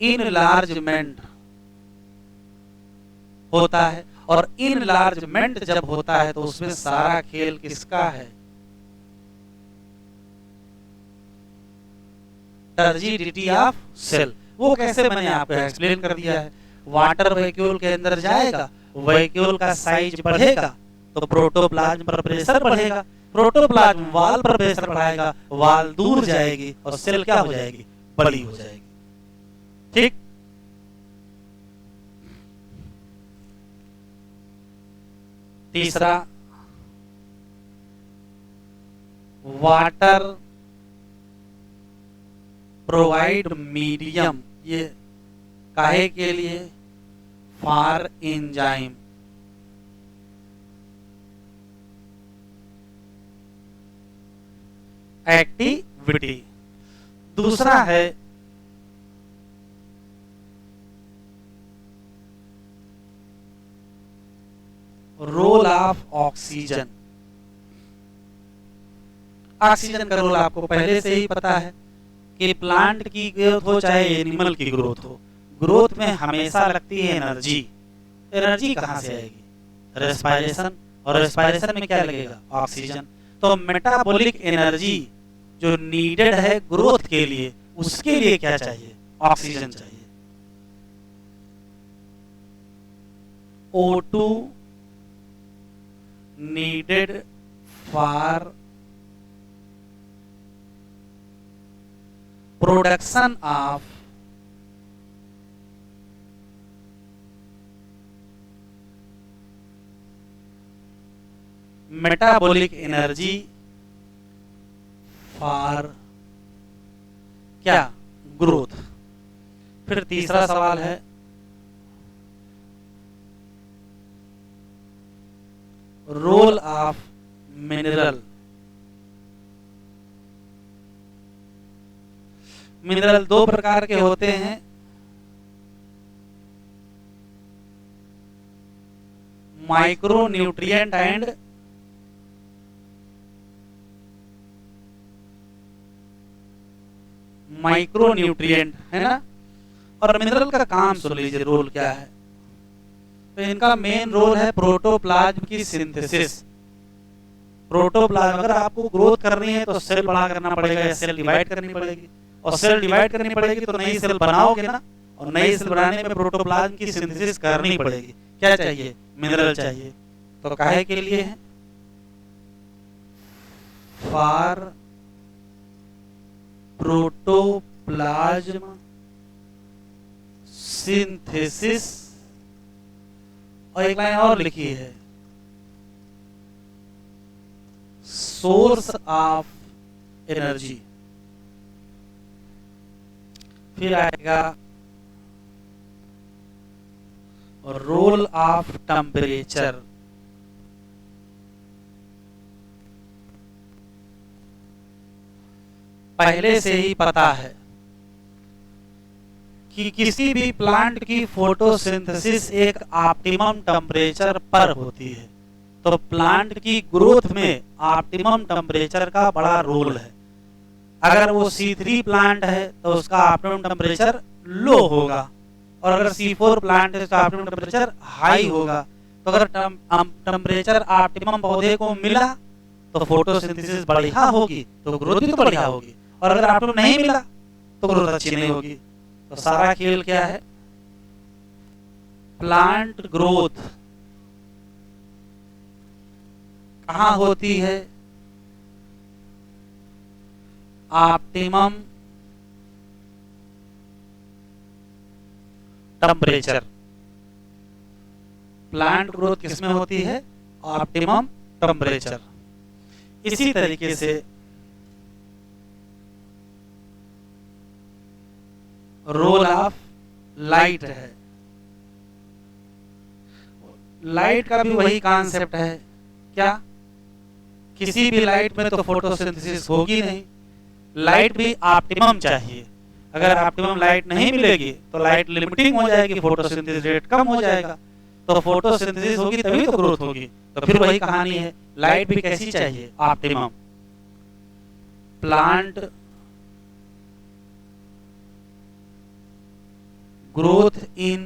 इनलार्जमेंट होता है, और इनलार्जमेंट जब होता है तो उसमें सारा खेल किसका है, टर्जिडिटी ऑफ सेल। वो कैसे मैंने आपको एक्सप्लेन कर दिया है। वाटर वैक्यूल के अंदर जाएगा, वैक्यूल का साइज बढ़ेगा तो प्रोटोप्लाज्म पर प्रेशर बढ़ेगा, प्रोटोप्लाज्म वाल पर प्रेशर बढ़ाएगा, वाल दूर जाएगी और सेल क्या हो जाएगी, बड़ी हो जाएगी। ठीक, तीसरा वाटर प्रोवाइड मीडियम, ये काहे के लिए, फॉर एंजाइम। एक्टिविटी। दूसरा है रोल ऑफ ऑक्सीजन। ऑक्सीजन का रोल आपको पहले से ही पता है कि प्लांट की ग्रोथ हो चाहे एनिमल की ग्रोथ हो, ग्रोथ में हमेशा लगती है एनर्जी। एनर्जी कहाँ से आएगी? रेस्पायरेशन, और रेस्पायरेशन में क्या लगेगा? ऑक्सीजन। तो मेटाबॉलिक एनर्जी जो नीडेड है ग्रोथ के लिए, उसके लिए क्या चाहिए? ऑक्सीजन चाहिए। O2 needed for production of metabolic energy for क्या? ग्रोथ। फिर तीसरा सवाल है रोल ऑफ मिनरल। मिनरल दो प्रकार के होते हैं, micro nutrient and micro nutrient, है ना। और मिनरल का काम सुन लीजिए, रोल क्या है। तो इनका मेन रोल है प्रोटोप्लाज्म की सिंथेसिस। प्रोटोप्लाज्म, अगर आपको ग्रोथ करनी है तो सेल बड़ा करना पड़ेगा या सेल डिवाइड करनी पड़ेगी, और सेल डिवाइड करनी पड़ेगी तो नई सेल बनाओगे ना, और नई सेल बनाने में प्रोटोप्लाज्म की सिंथेसिस करनी पड़ेगी। क्या चाहिए? मिनरल चाहिए। तो काहे के लिए है? For protoplasm synthesis. और एक लाइन और लिखी है, सोर्स ऑफ एनर्जी। फिर आएगा रोल ऑफ टेम्परेचर। पहले से ही पता है कि किसी भी प्लांट की फोटोसिंथेसिस एक ऑप्टिमम टेम्परेचर पर होती है। तो प्लांट की ग्रोथ में ऑप्टिमम टेम्परेचर का बड़ा रोल है। अगर वो C3 प्लांट है तो उसका ऑप्टिमम टेम्परेचर लो होगा, और अगर C4 प्लांट है तो ऑप्टिमम टेम्परेचर हाई होगा। तो अगर टेम्परेचर ऑप्टिमम पौधे को मिला तो फोटोसिंथेसिस बढ़िया होगी, तो ग्रोथ भी तो बढ़िया होगी। और अगर ऑप्टिमम नहीं मिला तो ग्रोथ अच्छी नहीं होगी। तो सारा खेल क्या है? प्लांट ग्रोथ कहाँ होती है? Optimum temperature. प्लांट ग्रोथ किसमें होती है? Optimum temperature. इसी तरीके से रोल ऑफ लाइट है। लाइट का भी वही कॉन्सेप्ट है। क्या? किसी भी लाइट में तो फोटोसिंथेसिस होगी नहीं, लाइट भी ऑप्टिमम चाहिए। अगर ऑप्टिमम लाइट नहीं मिलेगी तो लाइट लिमिटिंग हो जाएगी, फोटोसिंथेसिस रेट कम हो जाएगा। तो फोटोसिंथेसिस होगी तभी तो ग्रोथ होगी। तो फिर वही कहानी है, लाइट भी कैसी चाहिए? Optimum. Plant growth in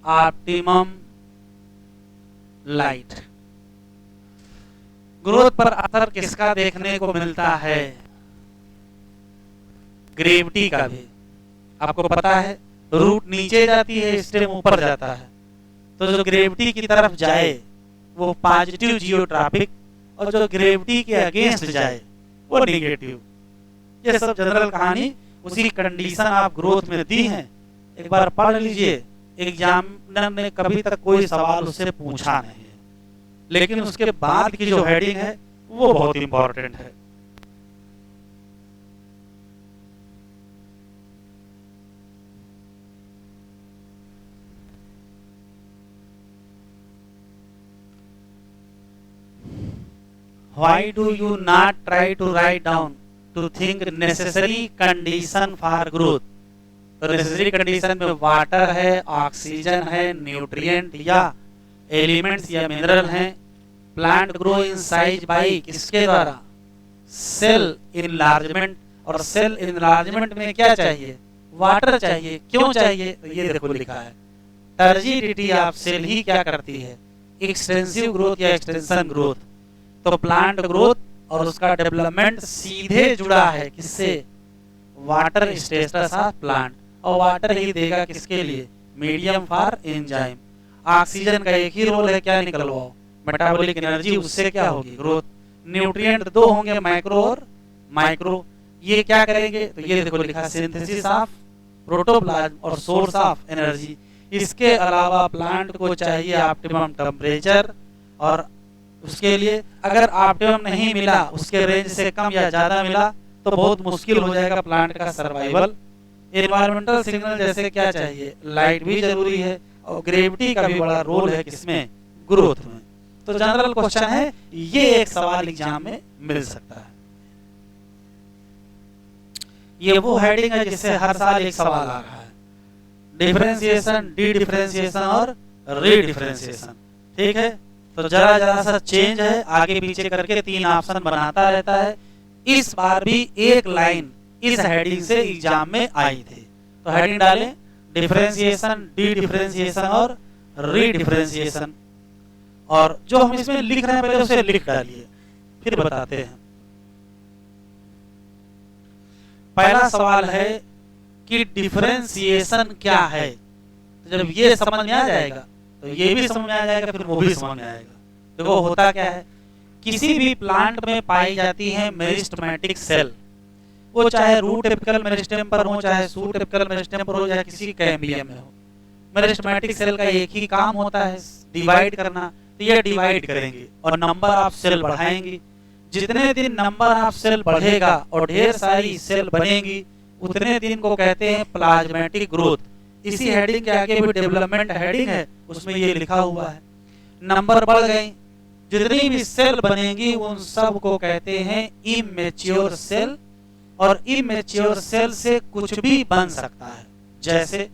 optimum light. Growth पर असर किसका देखने को मिलता है? ग्रेविटी का भी। आपको पता है रूट नीचे जाती है, स्टेम ऊपर जाता है। तो जो ग्रेविटी की तरफ जाए वो पॉजिटिव जियोट्रॉपिक, और जो ग्रेविटी के अगेंस्ट जाए वो निगेटिव। ये सब जनरल कहानी उसी कंडीशन ऑफ ग्रोथ में दी है। एक बार पढ़ लीजिए, एग्जामिनर ने कभी तक कोई सवाल उससे पूछा नहीं है, लेकिन उसके बाद की जो हेडिंग है वो बहुत इंपॉर्टेंट है। Why do you not try to write down to think necessary condition for growth? तो नेसेसरी कंडीशन में वाटर है, ऑक्सीजन है, न्यूट्रिएंट या एलिमेंट्स या मिनरल हैं। Plant grow in size by किसके द्वारा? Cell enlargement. और सेल इनलार्जमेंट में क्या चाहिए? वाटर चाहिए। क्यों चाहिए? तो ये देखो लिखा है, टर्जिडिटी ऑफ सेल ही क्या करती है? एक्सटेंसिव ग्रोथ या एक्सटेंशन ग्रोथ। तो प्लांट ग्रोथ और उसका डेवलपमेंट सीधे जुड़ा है किससे? Water status of plant. और वाटर ही देगा किसके लिए? Medium for enzyme. ऑक्सीजन का एक ही रोल है, क्या निकलवाओ? मेटाबॉलिक एनर्जी, उससे क्या होगी? ग्रोथ। न्यूट्रिएंट दो होंगे, माइक्रो और माइक्रो। ये क्या करेंगे? तो ये देखो लिखा, सिंथेसिस ऑफ प्रोटोप्लाज्म और सोर्स ऑफ एनर्जी। इसके अलावा प्लांट को चाहिए ऑप्टिमम टेम्परेचर, और उसके लिए अगर ऑप्टिमम नहीं मिला, उसके रेंज से कम या ज्यादा मिला, तो बहुत मुश्किल हो जाएगा प्लांट का सर्वाइवल। एनवायरमेंटल सिग्नल जैसे क्या चाहिए? लाइट भी जरूरी है, और ग्रेविटी का भी बड़ा रोल है किसमें? ग्रोथ में। तो जनरल क्वेश्चन है, ये एक सवाल एग्जाम में मिल सकता है। ये वो हेडिंग है जिससे हर साल एक सवाल आ रहा है, डिफरेंशिएशन, डी डिफरेंशिएशन और रीडिफरेंशिएशन। ठीक है, तो जरा जरा सा चेंज है, आगे पीछे करके 3 ऑप्शन बनाता रहता है। इस बार भी एक लाइन इस हेडिंग से एग्जाम में आई थी, तो हेडिंग डालें डिफरेंशिएशन, डी डिफरेंशिएशन और रीडिफरेंशिएशन। और जो हम इसमें लिख रहे हैं पहले उसे लिख डालिए, फिर बताते हैं। पहला सवाल है कि डिफरेंशिएशन क्या है। तो जब ये समझ में आ जाएगा तो ये भी समझ में आ जाएगा, फिर वो भी समझ में आएगा। देखो होता क्या है, किसी भी प्लांट में पाई जाती है मेरिस्टेमेटिक सेल, वो चाहे रूट एपिकल मेरिस्टेम पर हो, चाहे शूट एपिकल मेरिस्टेम पर हो, चाहे किसी कैम्बियम में हो। मेरिस्टेमेटिक सेल का एक ही काम होता है, डिवाइड करना। तो ये डिवाइड करेंगे और नंबर ऑफ सेल बढ़ाएंगे। जितने दिन नंबर ऑफ सेल बढ़ेगा और ढेर सारी सेल बनेगी, उतने दिन को कहते हैं प्लाज्मेटिक ग्रोथ। इसी हेडिंग के आगे भी डेवलपमेंट हेडिंग है, उसमें ये लिखा हुआ है। नंबर बढ़ गए, जितनी भी सेल बनेगी उन सब को कहते हैं इमेच्योर सेल। और इमेच्योर सेल से कुछ भी बन सकता है। जैसे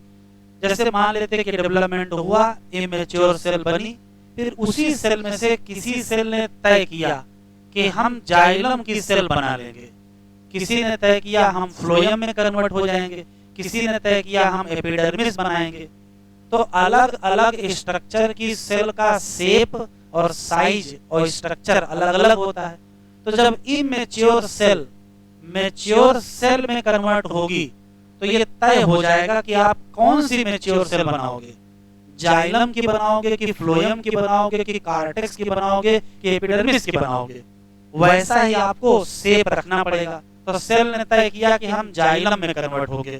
जैसे मान लेते हैं कि डेवलपमेंट हुआ, इमेच्योर सेल बनी, फिर उसी सेल में से किसी सेल ने तय किया कि हम जाइलम की सेल बना लेंगे, किसी ने तय किया हम फ्लोएम में कन्वर्ट हो जाएंगे, किसी ने तय किया हम एपिडर्मिस बनाएंगे। तो अलग अलग स्ट्रक्चर की सेल का शेप और साइज और स्ट्रक्चर अलग अलग होता है। तो जब इमेच्योर सेल मैच्योर सेल में कन्वर्ट होगी, तो ये तय हो जाएगा कि आप कौन सी मैच्योर सेल बनाओगे, जाइलम की बनाओगे कि फ्लोएम की बनाओगे कि कार्टेक्स की बनाओगे कि एपिडर्मिस की बनाओगे। वैसा ही आपको शेप रखना पड़ेगा। तो सेल ने तय किया कि हम जाइलम में कन्वर्ट होंगे,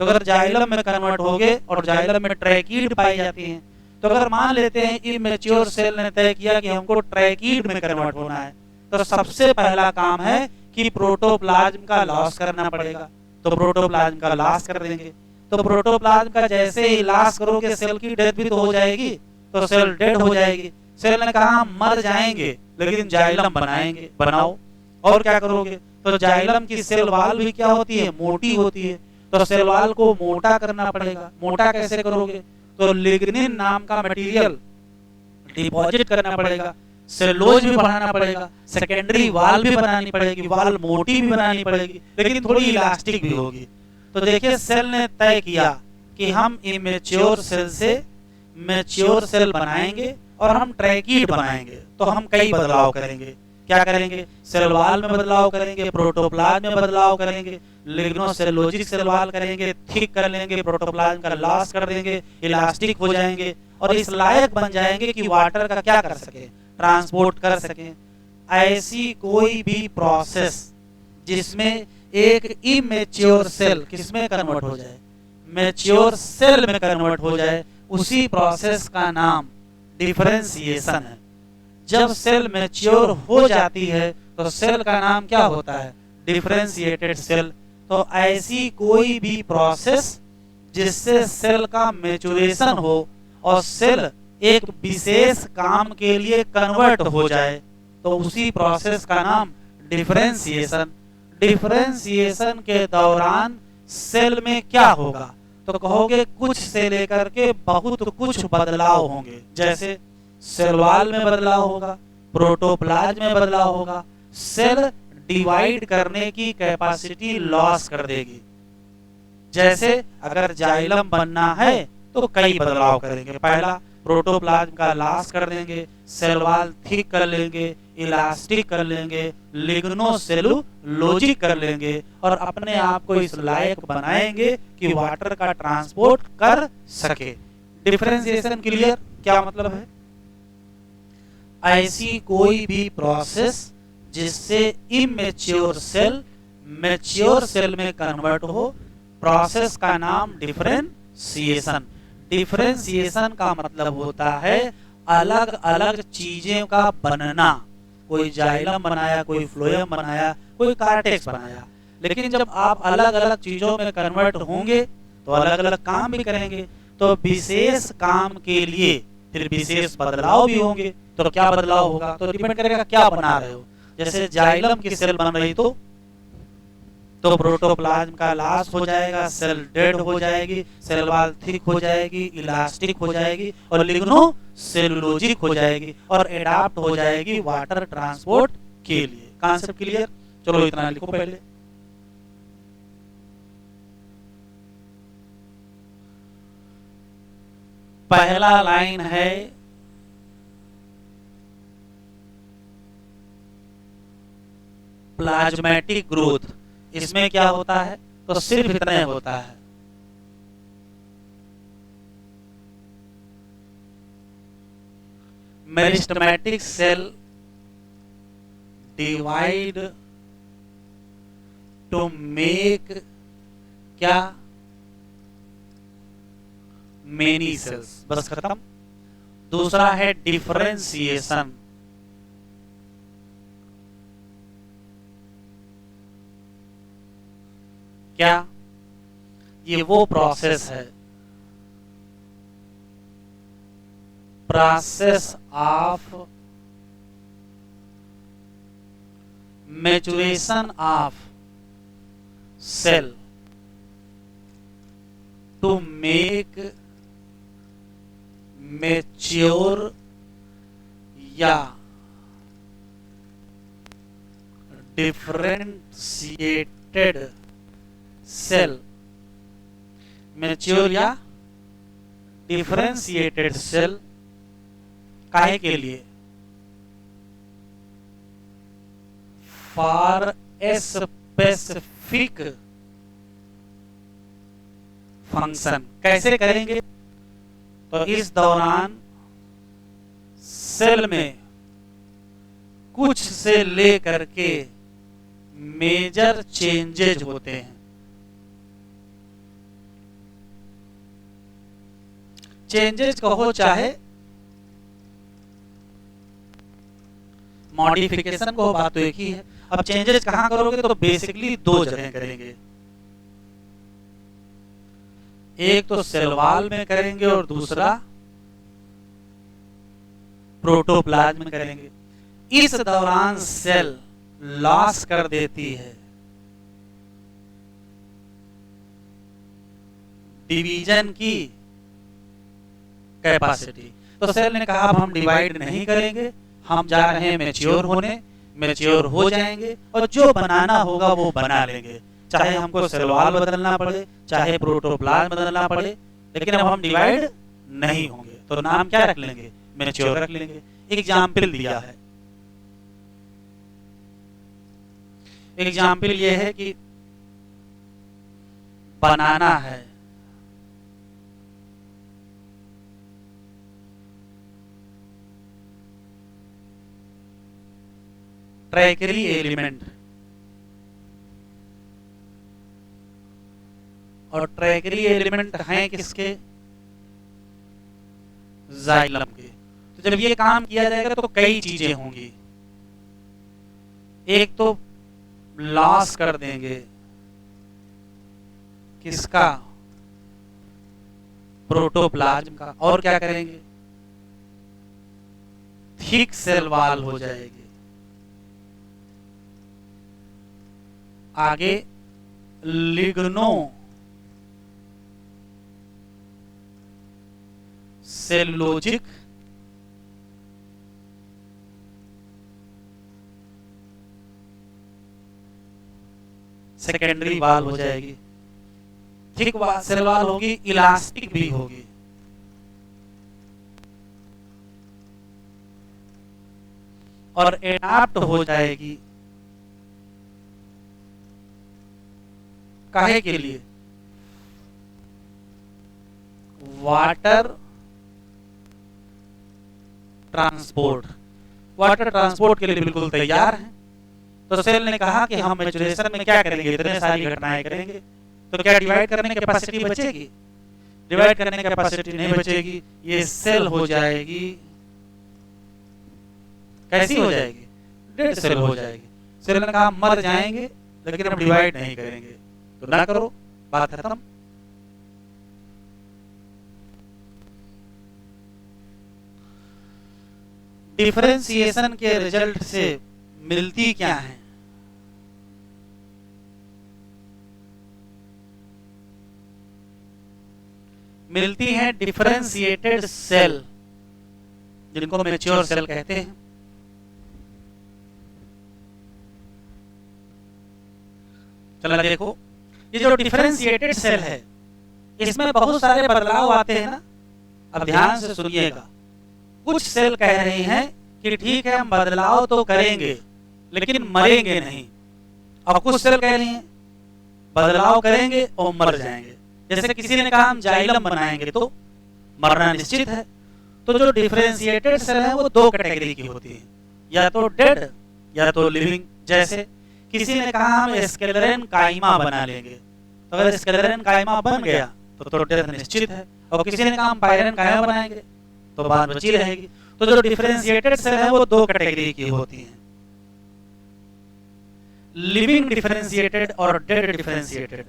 तो अगर जाइलम में कन्वर्ट होंगे और जाइलम में ट्रैकीड पाई जाती हैं, तो अगर मान लेते हैं इमेच्योर सेल ने तय किया कि हमको ट्रैकीड में कन्वर्ट होना है, तो सबसे पहला काम है कि प्रोटोप्लाज्म का लॉस करना पड़ेगा। तो प्रोटोप्लाज्म का लॉस कर देंगे। तो प्रोटोप्लाज्म का जैसे ही लॉस करोगे, सेल की डेथ भी तो हो जाएगी, तो सेल डेड हो जाएगी। सेल ने कहा हम मर जाएंगे लेकिन जाइलम बनाएंगे, बनाओ। और क्या करोगे? तो जाइलम की सेल वाल भी क्या होती है? मोटी होती है। तो सेल वाल को मोटा करना पड़ेगा। मोटा कैसे करोगे? तो लिग्निन नाम का मटेरियल डिपॉजिट करना पड़ेगा, सेलुलोज भी बढ़ाना पड़ेगा, सेकेंडरी वाल भी बनानी पड़ेगी, वाल मोटी भी बनानी पड़ेगी, लेकिन थोड़ी इलास्टिक भी होगी। तो देखिए सेल ने तय किया कि हम इमेच्योर सेल से मैच्योर सेल बनाएंगे और हम ट्रैकीड बनाएंगे। तो हम कई बदलाव करेंगे। क्या करेंगे? सेल वाल में बदलाव करेंगे, प्रोटोप्लाज्म में बदलाव करेंगे, लिग्नोसेलुलोजिक सेल वाल करेंगे, थिक कर लेंगे, प्रोटोप्लाज्म का लॉस कर देंगे, इलास्टिक हो जाएंगे और इस लायक बन जाएंगे कि वाटर का क्या कर सके? ट्रांसपोर्ट कर सके। ऐसी कोई भी प्रोसेस जिसमें एक इमेच्योर सेल किसमें कन्वर्ट हो जाए? मैच्योर सेल में कन्वर्ट हो जाए, उसी प्रोसेस का नाम डिफरेंशिएशन है। जब सेल मैच्योर हो जाती है तो सेल का नाम क्या होता है? Differentiated cell. तो ऐसी कोई भी प्रोसेस जिससे सेल का मैच्योरेशन हो और सेल एक विशेष काम के लिए कन्वर्ट हो जाए, तो उसी प्रोसेस का नाम डिफरेंशिएशन। डिफरेंशिएशन के दौरान सेल में क्या होगा, तो कहोगे कुछ से लेकर के बहुत कुछ बदलाव होंगे। जैसे सेल वॉल में बदलाव होगा, प्रोटोप्लाज्म में बदलाव होगा, सेल डिवाइड करने की कैपेसिटी लॉस कर देगी। जैसे अगर जाइलम बनना है तो कई बदलाव करेंगे। पहला, प्रोटोप्लाज्म का लॉस कर देंगे, सेल वॉल थिक कर लेंगे, इलास्टिक कर लेंगे, लिग्नोसेलुलोजिक कर लेंगे और अपने आप को इस लायक बनाएंगे कि वाटर का ट्रांसपोर्ट कर सके। Differentiation clear? क्या मतलब है? ऐसी कोई भी प्रोसेस जिससे इमेच्योर सेल मैच्योर सेल में कन्वर्ट हो, प्रोसेस का नाम डिफरेंशिएशन। डिफरेंशिएशन का मतलब होता है अलग अलग चीजों का बनना। कोई जाइलम बनाया, कोई फ्लोएम बनाया, कोई कार्टेक्स बनाया, लेकिन जब आप अलग अलग चीजों में कन्वर्ट होंगे तो अलग अलग काम भी करेंगे। तो विशेष काम के लिए फिर विशेष बदलाव भी होंगे। तो क्या बदलाव होगा, तो डिपेंड करेगा क्या बना रहे हो। जैसे जाइलम की सेल बन रही तो प्रोटोप्लाज्म का लॉस हो जाएगा, सेल डेड हो जाएगी, सेल वॉल थिक हो जाएगी, इलास्टिक हो जाएगी और लिग्नोसेलुलोजिक हो जाएगी और एडाप्ट हो जाएगी वाटर ट्रांसपोर्ट के लिए। Concept clear? चलो इतना लिखो पहले। पहला लाइन है प्लाज्मेटिक ग्रोथ। इसमें क्या होता है, तो सिर्फ इतना होता है, meristematic cell divide to make क्या, मेनी सेल्स। बस खत्म। दूसरा है डिफरेंशिएशन। क्या? ये वो प्रोसेस है, process of maturation of cell to make mature या डिफरेंशिएटेड सेल। मैच्योर या डिफरेंशिएटेड सेल काहे के लिए, फॉर ए स्पेसिफिक फंक्शन। कैसे करेंगे, तो इस दौरान सेल में कुछ से लेकर के मेजर चेंजेज होते हैं। चेंजेस कहो चाहे मॉडिफिकेशन को, बात तो एक ही है। अब चेंजेस कहां करोगे, तो बेसिकली दो जगह करेंगे। एक तो सेल वॉल में करेंगे और दूसरा प्रोटोप्लाज्म में करेंगे। इस दौरान सेल लॉस कर देती है डिवीजन की कैपेसिटी। तो सेल ने कहा अब हम डिवाइड नहीं करेंगे, हम जा रहे हैं मैच्योर होने, मैच्योर हो जाएंगे और जो बनाना होगा वो बना लेंगे। चाहे हमको सेल वॉल बदलना पड़े, चाहे प्रोटोप्लाज्म बदलना पड़े, लेकिन अब हम डिवाइड नहीं होंगे। तो नाम क्या रख लेंगे, मैच्योर रख लेंगे। एग्जाम्पल दिया है, एग्जाम्पल ये है कि बनाना है ट्रैकेरी एलिमेंट, और ट्रैकेरी एलिमेंट हैं किसके, जाइलम के। तो जब ये काम किया जाएगा तो कई चीजें होंगी। एक तो लॉस कर देंगे किसका, प्रोटोप्लाज्म का। और क्या करेंगे, थिक सेल वॉल हो जाएगी। आगे लिग्नो सेलुलोजिक सेकेंडरी वाल हो जाएगी, थिक सेल वाल होगी, इलास्टिक भी होगी। और एडाप्ट हो जाएगी काहे के लिए? Water transport. वाटर ट्रांसपोर्ट के लिए बिल्कुल तैयार है। तो सेल ने कहा कि हम मैचुरेशन में क्या करेंगे, इतने सारी घटनाएं करेंगे, तो क्या डिवाइड करने की कैपेसिटी बचेगी? डिवाइड करने की कैपेसिटी नहीं बचेगी। ये सेल हो जाएगी, कैसी हो जाएगी? डेड सेल हो जाएगी। सेल ने कहा मर जाएंगे लेकिन हम डिवाइड नहीं करेंगे, तो ना करो, बात खत्म। डिफरेंशिएशन के रिजल्ट से मिलती क्या है? मिलती है डिफरेंशिएटेड सेल, जिनको मैच्योर सेल कहते हैं। चलो देखो, ये जो डिफरेंशिएटेड सेल है इसमें बहुत सारे बदलाव आते हैं ना। अब ध्यान से सुनिएगा। कुछ सेल कह रही हैं कि ठीक है हम बदलाव तो करेंगे लेकिन मरेंगे नहीं, और कुछ सेल कह रही हैं बदलाव करेंगे और मर जाएंगे। जैसे किसी ने कहा हम जाइलम बनाएंगे तो मरना निश्चित है। तो जो डिफरेंशिएटेड सेल है वो दो कैटेगरी की होती है, या तो डेड या तो लिविंग। जैसे किसी ने कहा हम स्क्लेरेन काइमा बना लेंगे, तो अगर स्क्लेरेन काइमा बन गया तो डेथ निश्चित है। और किसी ने कहा हम पायरेन काइमा बनाएंगे तो बात बची रहेगी। तो जो डिफरेंशिएटेड सेल है वो दो कैटेगरी की होती हैं, लिविंग डिफरेंशिएटेड और dead differentiated.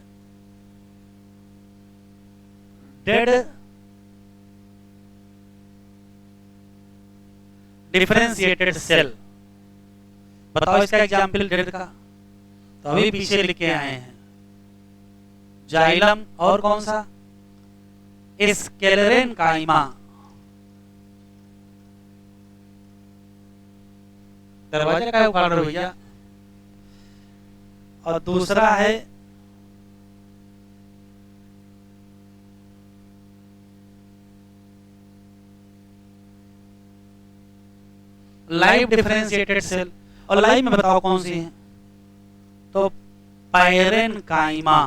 Dead differentiated cell, बताओ इसका एग्जाम्पल डेड का। तो अभी पीछे लिख के आए हैं जाइलम और कौन सा, स्क्लेरेन काइमा। दरवाजा का उखाड़ रहे हो भैया। और दूसरा है लाइव डिफरेंशिएटेड सेल। और लाइव में बताओ कौन सी है, तो पायरेन काइमा।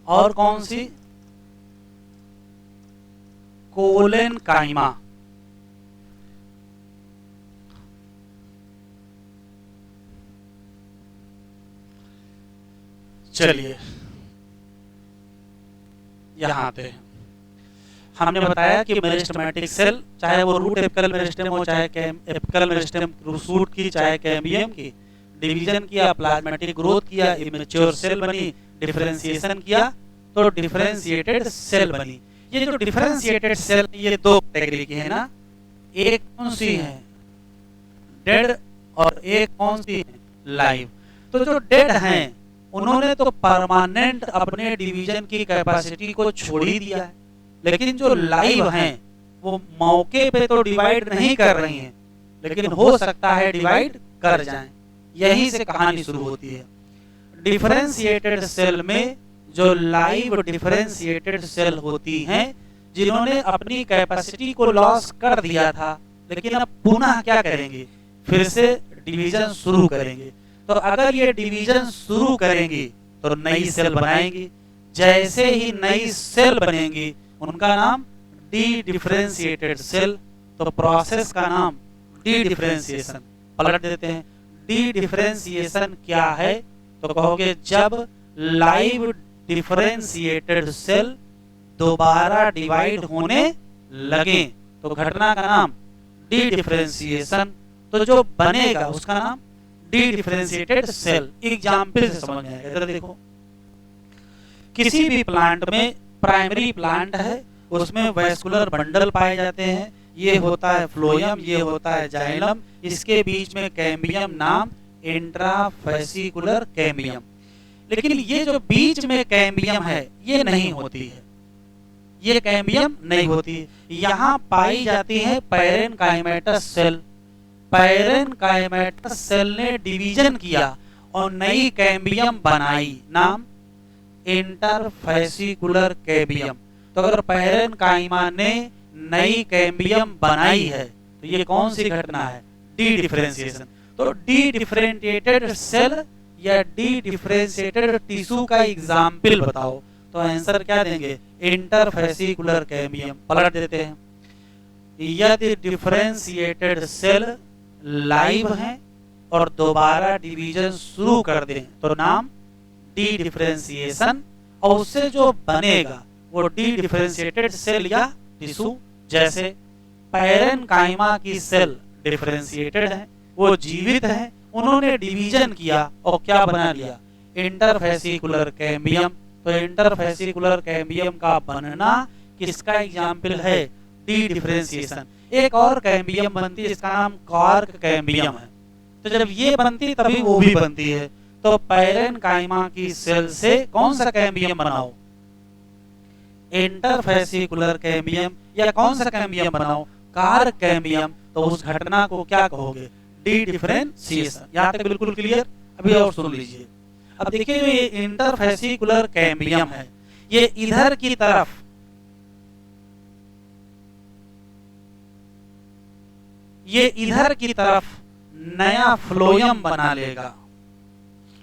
और कौन सी, कोलेन काइमा। चलिए यहां आते हैं। हमने बताया कि मेरिस्टेमेटिक सेल, चाहे वो रूट एपिकल मेरिस्टेम हो, चाहे एपिकल मेरिस्टेम रूट की, चाहे कैम्बियम की, डिवीजन किया, प्लाज्मेटिक ग्रोथ किया, इमेच्योर सेल बनी, डिफरेंशिएशन किया तो डिफरेंशिएटेड सेल बनी। ये जो डिफरेंशिएटेड सेल ये दो कैटेगरी की है ना, एक कौन सी है, डेड, और एक कौन सी है, लाइव। तो जो डेड हैं उन्होंने तो परमानेंट अपने डिवीजन की कैपेसिटी को छोड़ ही दिया है, लेकिन जो लाइव हैं वो मौके पे तो डिवाइड नहीं कर रही हैं, लेकिन हो सकता है डिवाइड कर जाएं। यहीं से कहानी शुरू होती है। डिफरेंशिएटेड सेल में जो लाइव डिफरेंशिएटेड सेल होती हैं, जिन्होंने अपनी कैपेसिटी को लॉस कर दिया था, लेकिन अब पुनः क्या करेंगे, फिर से डिवीजन शुरू करेंगे। तो अगर ये डिवीजन शुरू करेंगी तो नई सेल बनाएंगी। जैसे ही नई सेल बनेंगी उनका नाम डी डिफरेंशिएटेड सेल। तो प्रोसेस का नाम डी डिफरेंशिएशन। पलट देते हैं, डी डिफरेंशिएशन क्या है, तो कहोगे जब लाइव डिफरेंशिएटेड सेल दोबारा डिवाइड होने लगे तो घटना का नाम डी डिफरेंशिएशन। तो जो बनेगा उसका नाम डी डिफरेंशिएटेड सेल। एग्जाम्पल से समझ में आएगा। इधर देखो, किसी भी प्लांट में, प्राइमरी प्लांट है उसमें वैस्कुलर बंडल पाए जाते हैं। ये होता है फ्लोएम, ये होता है जाइलम, इसके बीच में कैम्बियम नाम इंट्राफेसिकुलर कैम्बियम। लेकिन ये जो बीच में कैम्बियम है ये नहीं होती है, ये कैम्बियम नहीं होती। यहाँ पाई जाती है पैरेनकाइमेटस सेल। पैरेनकाइमेटस सेल ने डिवीजन किया और नई कैम्बियम बनाई, नाम इंटरफेसिकुलर कैम्बियम। तो अगर पैरेनकाइमा ने नई कैम्बियम बनाई है तो ये कौन सी घटना है? D differentiation. तो डी डिफरेंशिएटेड सेल या डी डिफरेंशिएटेड टिश्यू का एग्जाम्पल बताओ, तो आंसर क्या देंगे? Interfascicular cambium. पलट देते हैं, यदि डिफरेंशिएटेड सेल लाइव है और दोबारा डिवीजन शुरू कर दें तो नाम डी डिफरेंशिएशन, और उससे जो बनेगा वो डी डिफरेंशिएटेड सेल या टिश्यू। जैसे पैरेनकाइमा की सेल डिफरेंशिएटेड है, वो जीवित है, उन्होंने डिवीजन किया और क्या बना लिया? Interfascicular cambium. तो इंटरफेसिकुलर कैम्बियम का बनना किसका एग्जाम्पल है? D differentiation. एक और कैम्बियम बनती है, इसका नाम कॉर्क कैम्बियम है। तो जब ये बनती तभी वो भी बनती है। तो पैरेनकाइमा की सेल से कौन सा कैम्बियम बनाओ? Interfascicular cambium. या कौन सा कैम्बियम बनाओ? Cork cambium. तो उस घटना को क्या कहोगे? D differentiation. यहाँ तक बिल्कुल क्लियर? अभी और सुन लीजिए। अब देखिए जो ये इंटरफेसिकुलर कैम्बियम है, ये इधर की तरफ नया फ्लोयम बना लेगा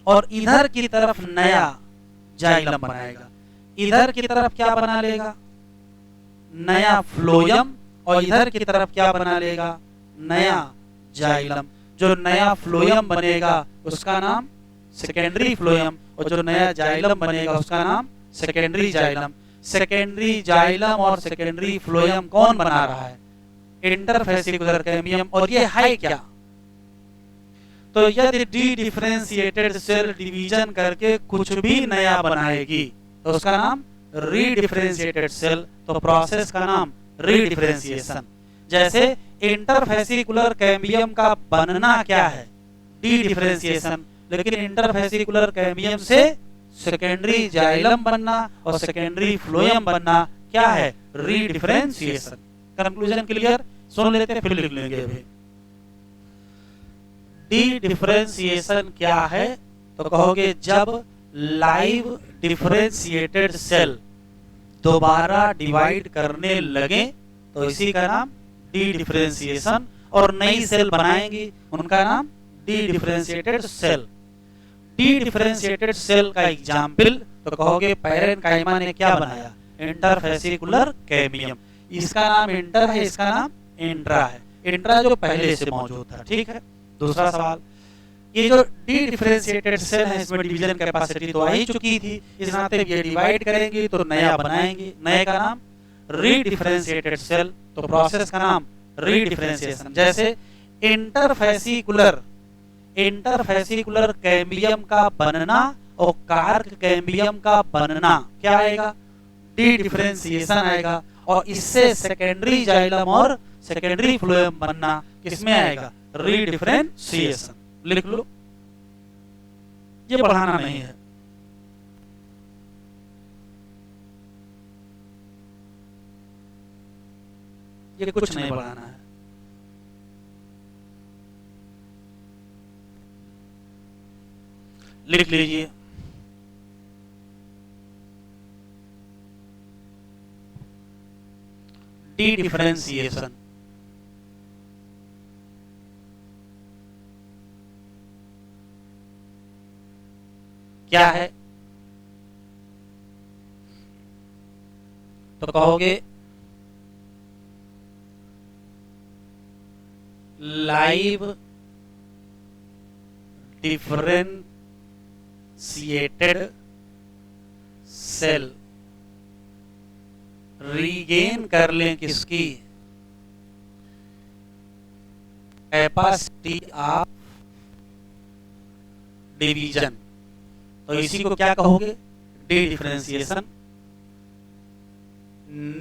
और इधर की तरफ नया जाइलम बनाएगा। इधर की तरफ क्या बना लेगा? नया फ्लोयम, और इधर की तरफ क्या बना लेगा? नया जाइलम। जो नया फ्लोयम बनेगा उसका नाम सेकेंडरी फ्लोयम, और जो नया जाइलम बनेगा उसका नाम सेकेंडरी जाइलम। सेकेंडरी जाइलम और सेकेंडरी फ्लोयम कौन बना रहा है? Interfascicular cambium. और ये है क्या? तो यदि डी डिफरेंशिएटेड सेल डिवीजन करके कुछ भी नया बनाएगी तो उसका नाम रीडिफरेंशिएटेड सेल। तो प्रोसेस का नाम रीडिफरेंशिएशन। जैसे इंटरफेसिकुलर कैम्बियम का बनना क्या है? D differentiation. लेकिन इंटरफेसिकुलर कैम्बियम से सेकेंडरी जाइलम बनना और सेकेंडरी फ्लोयम बनना क्या है? रीडिफरेंशिएशन। Conclusion clear? सुन लेते हैं फिर लिख लेंगे। अभी डी डिफरेंशिएशन क्या है? तो कहोगे जब लाइव डिफरेंशिएटेड सेल दोबारा डिवाइड करने लगे तो इसी का नाम डी डिफरेंशिएशन, और नई सेल बनाएंगी उनका नाम dedifferentiated cell. Dedifferentiated cell का एग्जाम्पल तो कहोगे पैरेनकाइमा ने क्या बनाया? Interfascicular cambium. इसका नाम इंटर है, इसका नाम इंट्रा है। इंट्रा जो पहले से मौजूद था। ठीक है। दूसरा सवाल, ये जो डी डिफरेंशिएटेड सेल है इसमें डिवीजन कैपेसिटी तो आ ही चुकी थी, इस नाते ये डिवाइड करेंगी तो नया बनाएंगे, नए का नाम रीडिफरेंशिएटेड सेल। तो प्रोसेस का नाम रीडिफरेंशिएशन। जैसे इंटरफेसिकुलर कैम्बियम का बनना और कॉर्क कैम्बियम का बनना क्या आएगा? डी डिफरेंशिएशन आएगा। और इससे सेकेंडरी जाइलम और सेकेंडरी फ्लोएम बनना किसमें आएगा? रीडिफरेंशिएशन। लिख लो, ये पढ़ाना नहीं है। ये कुछ नहीं पढ़ाना है। लिख लीजिए, डी डिफरेंशिएशन क्या है? तो कहोगे लाइव डिफरेंशिएटेड सेल रीगेन कर लें किसकी? Capacity of division. तो इसी को क्या कहोगे? D differentiation.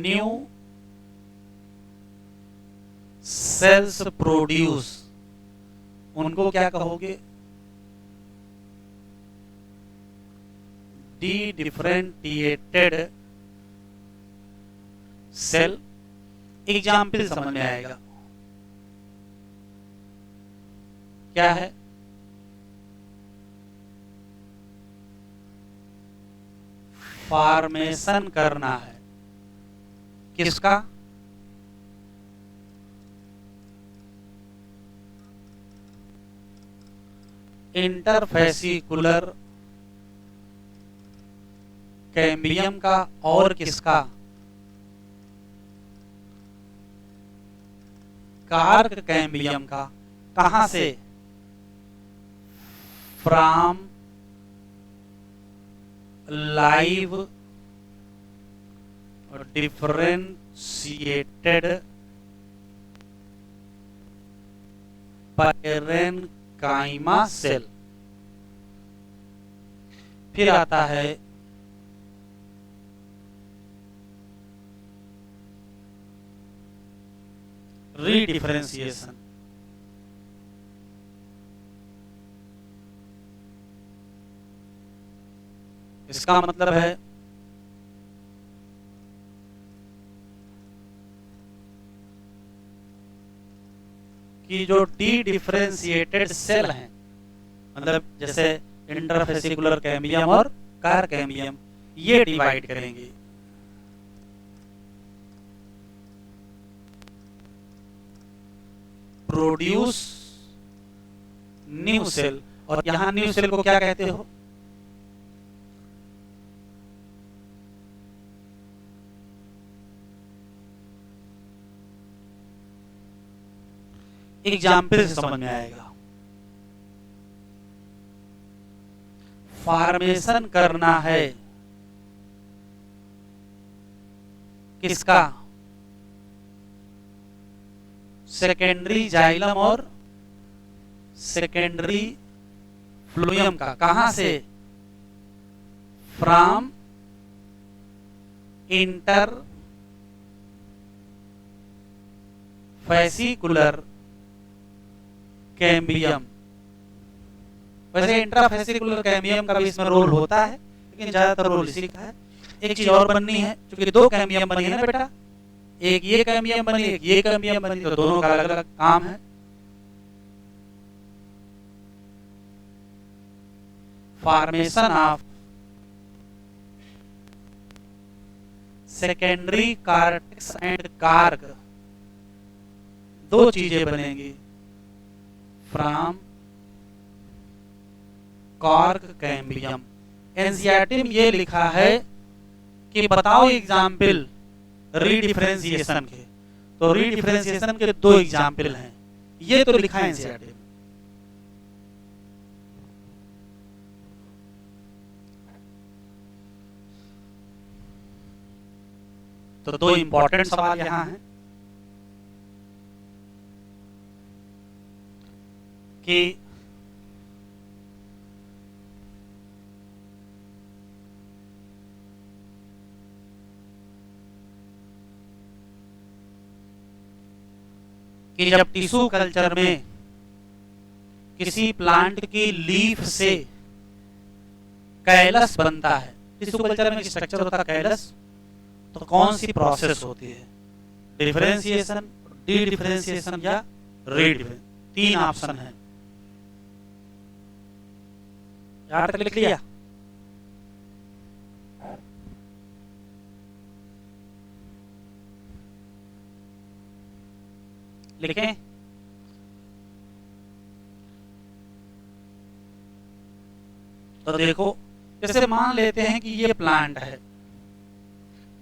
New sales produce, उनको क्या कहोगे? D डिफरेंटिएटेड cell. एग्जाम्पल समझ में आएगा क्या है? फॉर्मेशन करना है किसका? इंटरफेसिकुलर कैम्बियम का। और किसका? कार्क कैम्बियम का। कहां से? From live differentiated parenchyma cell. फिर आता है रीडिफरेंशिएशन। इसका मतलब है कि जो डी डिफरेंशिएटेड सेल हैं, मतलब जैसे इंटरफेसिकुलर कैम्बियम और कार कैम्बियम, ये डिवाइड करेंगे। Produce new cell. और यहां न्यू सेल को क्या कहते हो? एग्जाम्पल से समझ में आएगा। फॉर्मेशन करना है किसका? सेकेंडरी जाइलम और सेकेंडरी फ्लूयम का। कहां से? From inter fascicular cambium. वैसे इंट्राफेसिकुलर कैम्बियम का भी इसमें रोल होता है, लेकिन ज्यादातर रोल इसी का है। एक चीज और बननी है, क्योंकि दो कैम्बियम बनी है ना बेटा, एक ये कैम्बियम बनी, एक ये कैम्बियम बनी, तो दोनों का अलग अलग काम है। Formation of secondary cortex and cork, दो चीजें बनेंगी फ्रॉम कार्क कैम्बियम। एनसीईआरटी में ये लिखा है कि बताओ एग्जाम्पल रीडिफरेंशिएशन के, तो रीडिफरेंशिएशन के दो एग्जाम्पल हैं, ये तो लिखा है एनसीईआरटी में। तो दो इंपॉर्टेंट सवाल यहां हैं कि जब टिश्यू कल्चर में किसी प्लांट की लीफ से कैलस बनता है, टिश्यू कल्चर में स्ट्रक्चर होता है कैलस, तो कौन सी प्रोसेस होती है? डिफरेंशिएशन, डी डिफरेंशिएशन या रीडिफरेंशिएशन? तीन ऑप्शन है, यहां तक लिख लिया? लिखें? तो देखो, जैसे मान लेते हैं कि ये प्लांट है,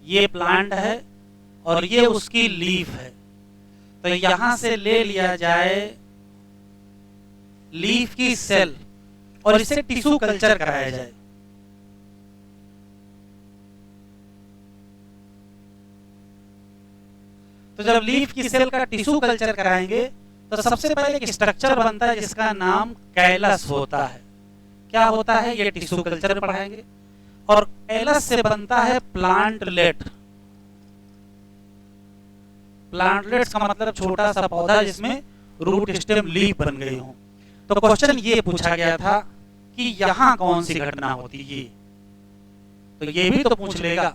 ये प्लांट है और ये उसकी लीफ है, तो यहां से ले लिया जाए लीफ की सेल और इसे टिश्यू कल्चर कराया जाए। तो जब लीफ की सेल का टिश्यू कल्चर कराएंगे तो सबसे पहले एक स्ट्रक्चर बनता है जिसका नाम कैलस होता है। क्या होता है? ये टिश्यू कल्चर में पढ़ाएंगे। और कैलस से बनता है प्लांटलेट। प्लांटलेट का मतलब छोटा सा पौधा जिसमें रूट स्टेम लीफ बन गई हो। तो क्वेश्चन ये पूछा गया था कि यहां कौन सी घटना होती है? तो ये भी तो पूछ लेगा।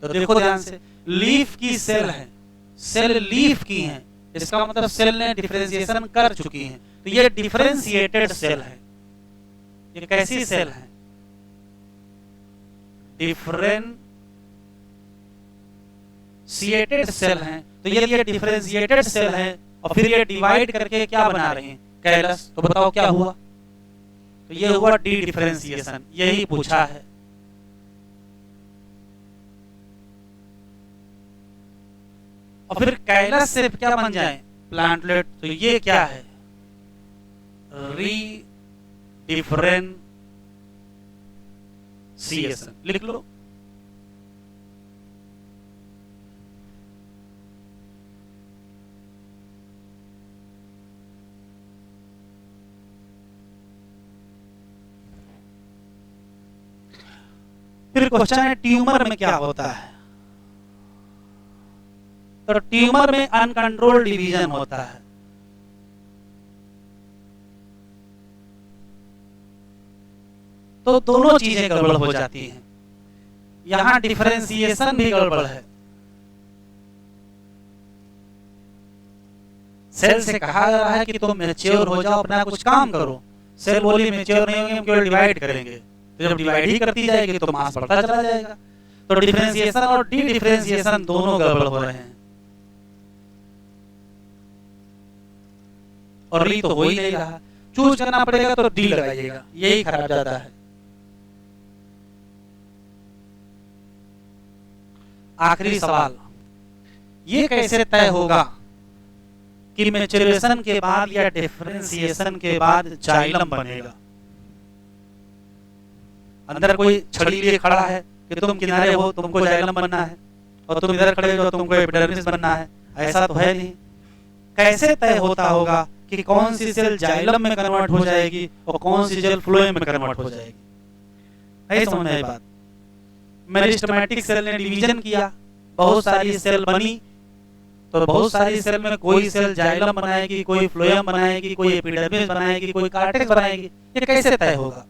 तो देखो ध्यान से, लीफ की सेल है, सेल लीफ की है, इसका मतलब सेल ने डिफरेंशिएशन कर चुकी है, तो ये डिफरेंशिएटेड सेल है। ये कैसी सेल है? डिफरेंशिएटेड सेल है। तो ये डिफरेंशिएटेड सेल है और फिर ये डिवाइड करके क्या बना रहे हैं? कैलस। तो बताओ क्या हुआ? तो ये हुआ डी डिफरेंशिएशन, यही पूछा है। और फिर कैलस से क्या बन जाए? प्लांटलेट। तो ये क्या है? री डिफरेंशिएशन। लिख लो। फिर क्वेश्चन है ट्यूमर में क्या होता है? तो ट्यूमर में अनकंट्रोल्ड डिवीजन होता है। तो दोनों चीजें गड़बड़ हो जाती हैं। यहां डिफरेंशिएशन भी गड़बड़ है। सेल से कहा जा रहा है कि तुम मैच्योर हो जाओ, अपना कुछ काम करो। सेल बोली मैच्योर नहीं होंगे, हम केवल डिवाइड करेंगे। तो जब डिवाइड ही करती जाएगी तो मास बढ़ता चला जाएगा। तो डिफरेंशिएशन और डी डिफरेंशिएशन दोनों गड़बड़ हो रहे हैं। और री तो हो ही नहीं रहा, चूज करना पड़ेगा तो डी लगाइएगा, यही खराब जाता है। आखिरी सवाल, ये कैसे तय होगा कि मैच्योरेशन के बाद या डिफरेंशिएशन के बाद जाइलम बनेगा? अंदर कोई छड़ी लिए खड़ा है कि तुम किनारे हो, तुमको जाइलम बनना है, और तुम इधर खड़े हो, तुमको एपिडर्मिस बनना है। ऐसा तो है नहीं। कैसे तय होता होगा कि कौन सी सेल जाइलम में कन्वर्ट हो जाएगी और कौन सी सेल फ्लोएम में कन्वर्ट हो जाएगी? नहीं समझ में आई बात? मेरिस्टेमेटिक सेल ने डिवीजन किया, बहुत सारी सेल बनी, तो बहुत सारी सेल में कोई सेल जाइलम बनाएगी, कोई फ्लोएम बनाएगी, कोई एपिडर्मिस बनाएगी, कोई कार्टेक्स बनाएगी। ये कैसे तय होगा?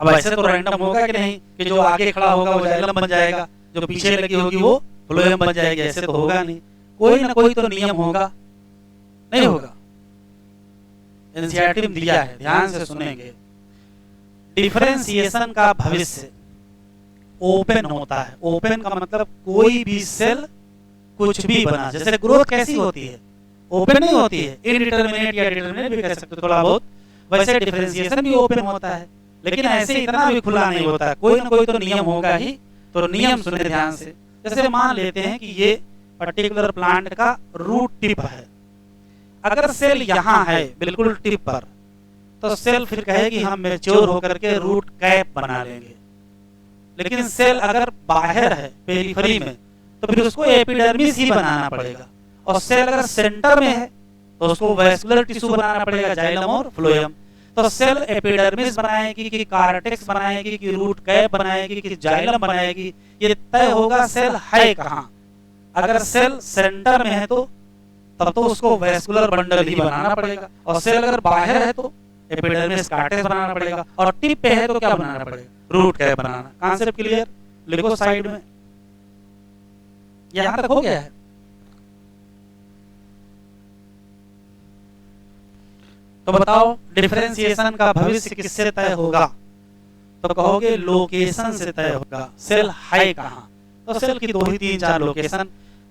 अब ऐसे तो रैंडम होगा कि नहीं कि जो आगे खड़ा होगा वो जाइलम बन जाएगा, जो पीछे लगी होगी वो फ्लोएम बन जाएगी। ऐसे तो होगा नहीं, कोई ना कोई तो नियम होगा। नहीं होगा। एनसीईआरटी में दिया है, ध्यान से सुनेंगे। डिफरेंशिएशन का भविष्य ओपन होता है। ओपन का मतलब कोई भी सेल कुछ भी बना, जैसे ग्रोथ कैसी होती है? ओपन नहीं होती है, इनडिटरमिनेट या डिटरमिनेट भी कह सकते हो थोड़ा बहुत। वैसे डिफरेंशिएशन भी ओपन होता है, लेकिन ऐसे इतना भी खुला नहीं होता। कोई ना कोई तो नियम होगा ही। तो नियम सुने ध्यान से। जैसे मान लेते हैं कि ये पर्टिकुलर प्लांट का रूट टिप है। अगर सेल यहाँ है बिल्कुल टिप पर, तो सेल फिर कहेगी हम मैच्योर होकर के रूट कैप बना लेंगे। लेकिन सेल अगर बाहर है पेरिफेरी में, तो फिर उसको एपिडर्मिस ही बनाना पड़ेगा। और सेल अगर सेंटर में है तो उसको वैस्कुलर टिश्यू बनाना पड़ेगा, जाइलम और फ्लोएम। तो सेल एपिडर्मिस बनाएगी कि कार्टेक्स बनाएगी कि रूट कैप बनाएगी कि जाइलम बनाएगी, ये तय होगा सेल है कहाँ। अगर सेल सेंटर में है तो तब तो उसको वैस्कुलर बंडल ही बनाना पड़ेगा, और सेल अगर बाहर है तो एपिडर्मिस कार्टेक्स बनाना पड़ेगा, और टिप पे है तो क्या बनाना पड़ेगा? रूट कैप बनाना। Concept clear? लिखो साइड में। यहां तक हो गया है? तो बताओ डिफरेंशिएशन का भविष्य किससे तय होगा? तो कहोगे लोकेशन से तय होगा। सेल है कहाँ? तो सेल की दो ही तीन चार लोकेशन,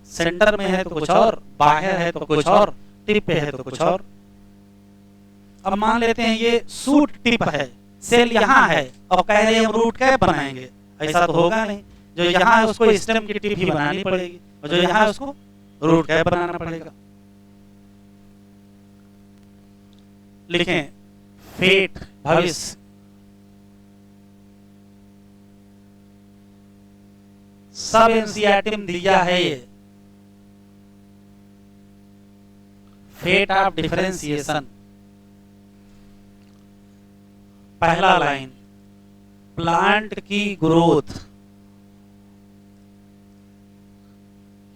सेंटर में है तो कुछ और, बाहर है तो कुछ और, टिप पे है तो कुछ और। अब मान लेते हैं ये सूट टिप है, सेल यहाँ है और कह रहे हैं हम रूट कैप बनाएंगे। ऐसा तो होगा नहीं। जो यहाँ है उसको स्टेम की टिप ही बनानी पड़ेगी, और जो यहाँ है उसको रूट कैप बनाना पड़ेगा। लिखें फेट, भविष्य। सब एनसीईआरटी में दिया है ये। Fate of differentiation. पहला लाइन, प्लांट की ग्रोथ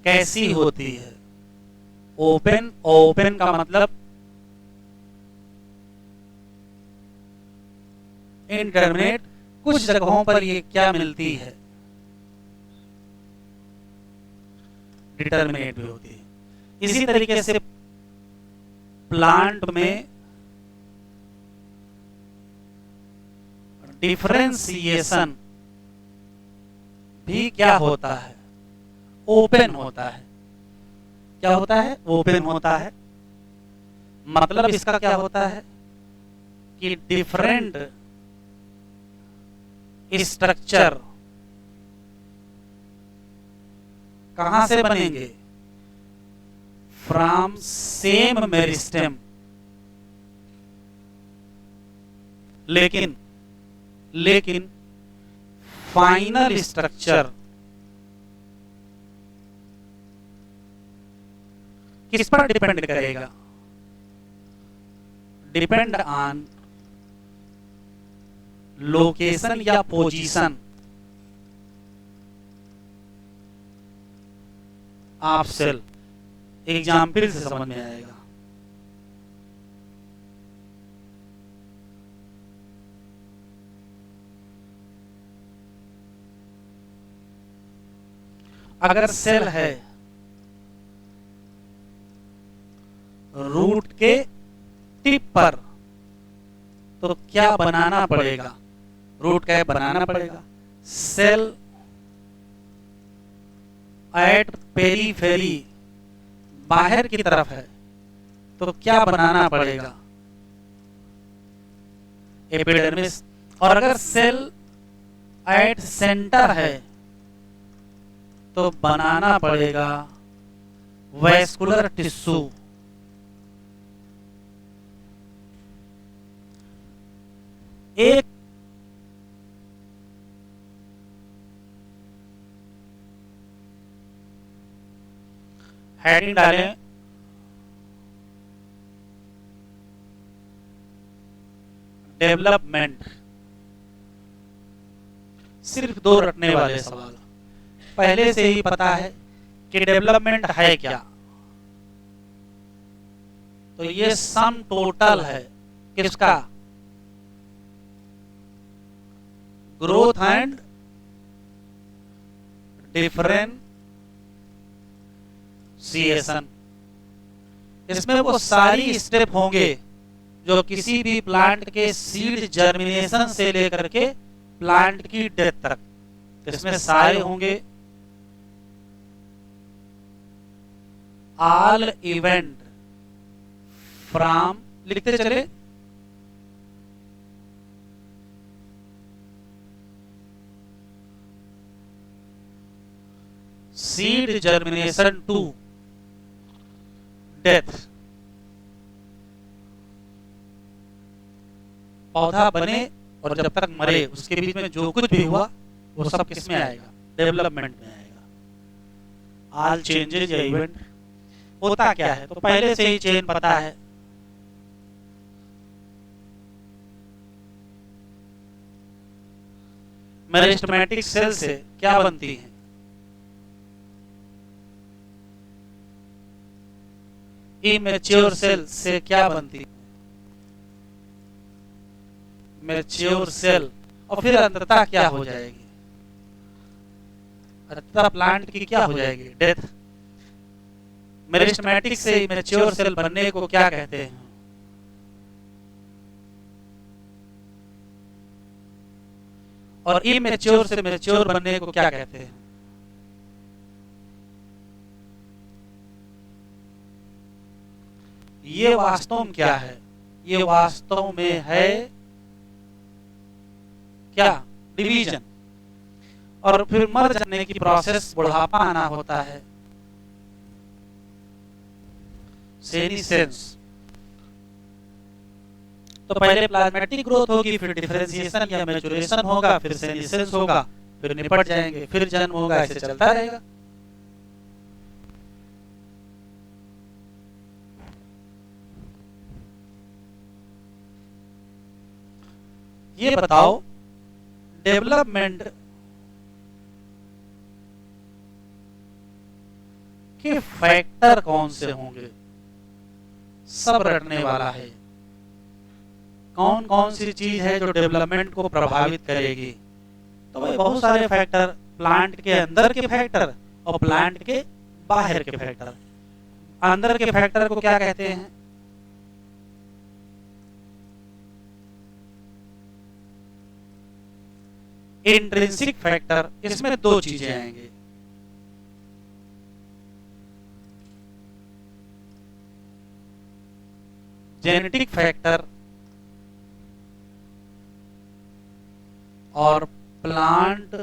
कैसी होती है? ओपन। ओपन का मतलब इनटर्मिनेट, कुछ जगहों पर ये क्या मिलती है, डिटर्मिनेट भी होती है। इसी तरीके से प्लांट में डिफरेंशिएशन भी क्या होता है, ओपन होता है। क्या होता है, ओपन होता है। मतलब इसका क्या होता है कि डिफरेंट स्ट्रक्चर कहां से बनेंगे, फ्रॉम सेम मेरिस्टेम। लेकिन फाइनल स्ट्रक्चर किस पर डिपेंड करेगा, डिपेंड ऑन लोकेशन या पोजीशन ऑफ सेल। एग्जाम्पल से समझ में आएगा। अगर सेल है रूट के टिप पर तो क्या बनाना पड़ेगा, रूट कैप बनाना पड़ेगा। सेल एट पेरीफेरी बाहर की तरफ है तो क्या बनाना पड़ेगा, एपिडर्मिस। और अगर सेल एट सेंटर है तो बनाना पड़ेगा वैस्कुलर टिश्यू। एक हेडिंग डालें, डेवलपमेंट। सिर्फ दो रटने वाले सवाल। पहले से ही पता है कि डेवलपमेंट है क्या, तो ये सम टोटल है किसका, ग्रोथ एंड डिफरेंशिएशन। इसमें वो सारी स्टेप होंगे जो किसी भी प्लांट के सीड जर्मिनेशन से लेकर के प्लांट की डेथ तक, इसमें सारे होंगे। ऑल इवेंट फ्रॉम, लिखते चले, सीड जर्मिनेशन टू डेथ। पौधा बने और जब तक मरे उसके बीच में जो कुछ भी हुआ वो सब किस में आएगा, डेवलपमेंट में आएगा। ऑल चेंजेज या इवेंट होता क्या है, तो पहले से ही चेन पता है। मेरिस्टेमेटिक सेल से क्या बनती है, इमेच्योर सेल से क्या बनती है, मैच्योर सेल। और फिर अंततः क्या हो जाएगी, अंततः प्लांट की क्या हो जाएगी, डेथ। मेरिस्टेमेटिक से इमेच्योर सेल बनने को क्या कहते हैं, और इमेच्योर से मैच्योर बनने को क्या कहते हैं। ये वास्तव में क्या है, ये वास्तव में है क्या, डिवीजन। और फिर मर जाने की प्रोसेस, बुढ़ापा आना होता है, सेनिसेंस। तो पहले प्लाज्मेटिक ग्रोथ होगी, फिर डिफरेंशिएशन या मैच्योरेशन होगा, फिर सेनिसेंस होगा, फिर निपट जाएंगे, फिर जन्म होगा, ऐसे चलता रहेगा। ये बताओ डेवलपमेंट के फैक्टर कौन से होंगे, सब रटने वाला है। कौन कौन सी चीज है जो डेवलपमेंट को प्रभावित करेगी? तो भाई बहुत सारे फैक्टर, प्लांट के अंदर के फैक्टर और प्लांट के बाहर के फैक्टर। अंदर के फैक्टर को क्या कहते हैं? Intrinsic factor. इसमें दो चीजें आएंगे, जेनेटिक फैक्टर और प्लांट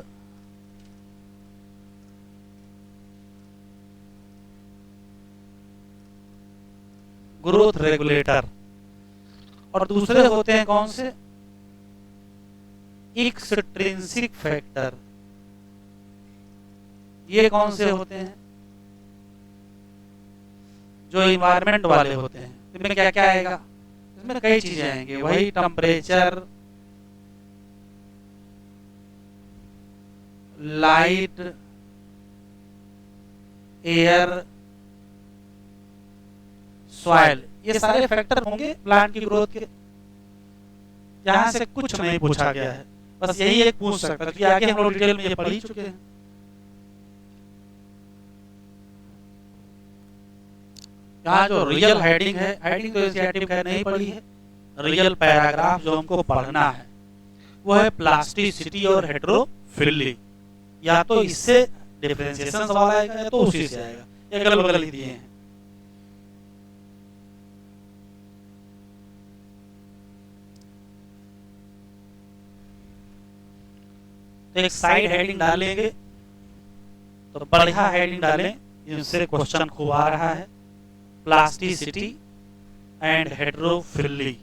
ग्रोथ रेगुलेटर। और दूसरे होते हैं कौन से? Extrinsic factor. ये कौन से होते हैं? जो इन्वायरमेंट वाले होते हैं। इसमें क्या क्या आएगा? इसमें कई चीजें आएंगी, वही टेम्परेचर, लाइट, एयर, सॉइल, ये सारे फैक्टर होंगे प्लांट की ग्रोथ के। यहां से कुछ नहीं पूछा गया है, बस यही एक पूछ सकता है, क्योंकि आगे हम लोग डिटेल में ये पढ़ ही चुके हैं। यहाँ जो रियल हेडिंग है, हेडिंग तो एनसीईआरटी में नहीं पढ़ी है, रियल पैराग्राफ जो हमको पढ़ना है वो है प्लास्टिसिटी और हेटेरोफिली। या तो इससे डिफरेंशिएशन सवाल आएगा या तो उसी से आएगा, ये अगल बगल ही दिए हैं। तो एक साइड हेडिंग डालेंगे, तो बढ़िया हेडिंग डालें, इनसे क्वेश्चन खूब आ रहा है, plasticity and heterophylly.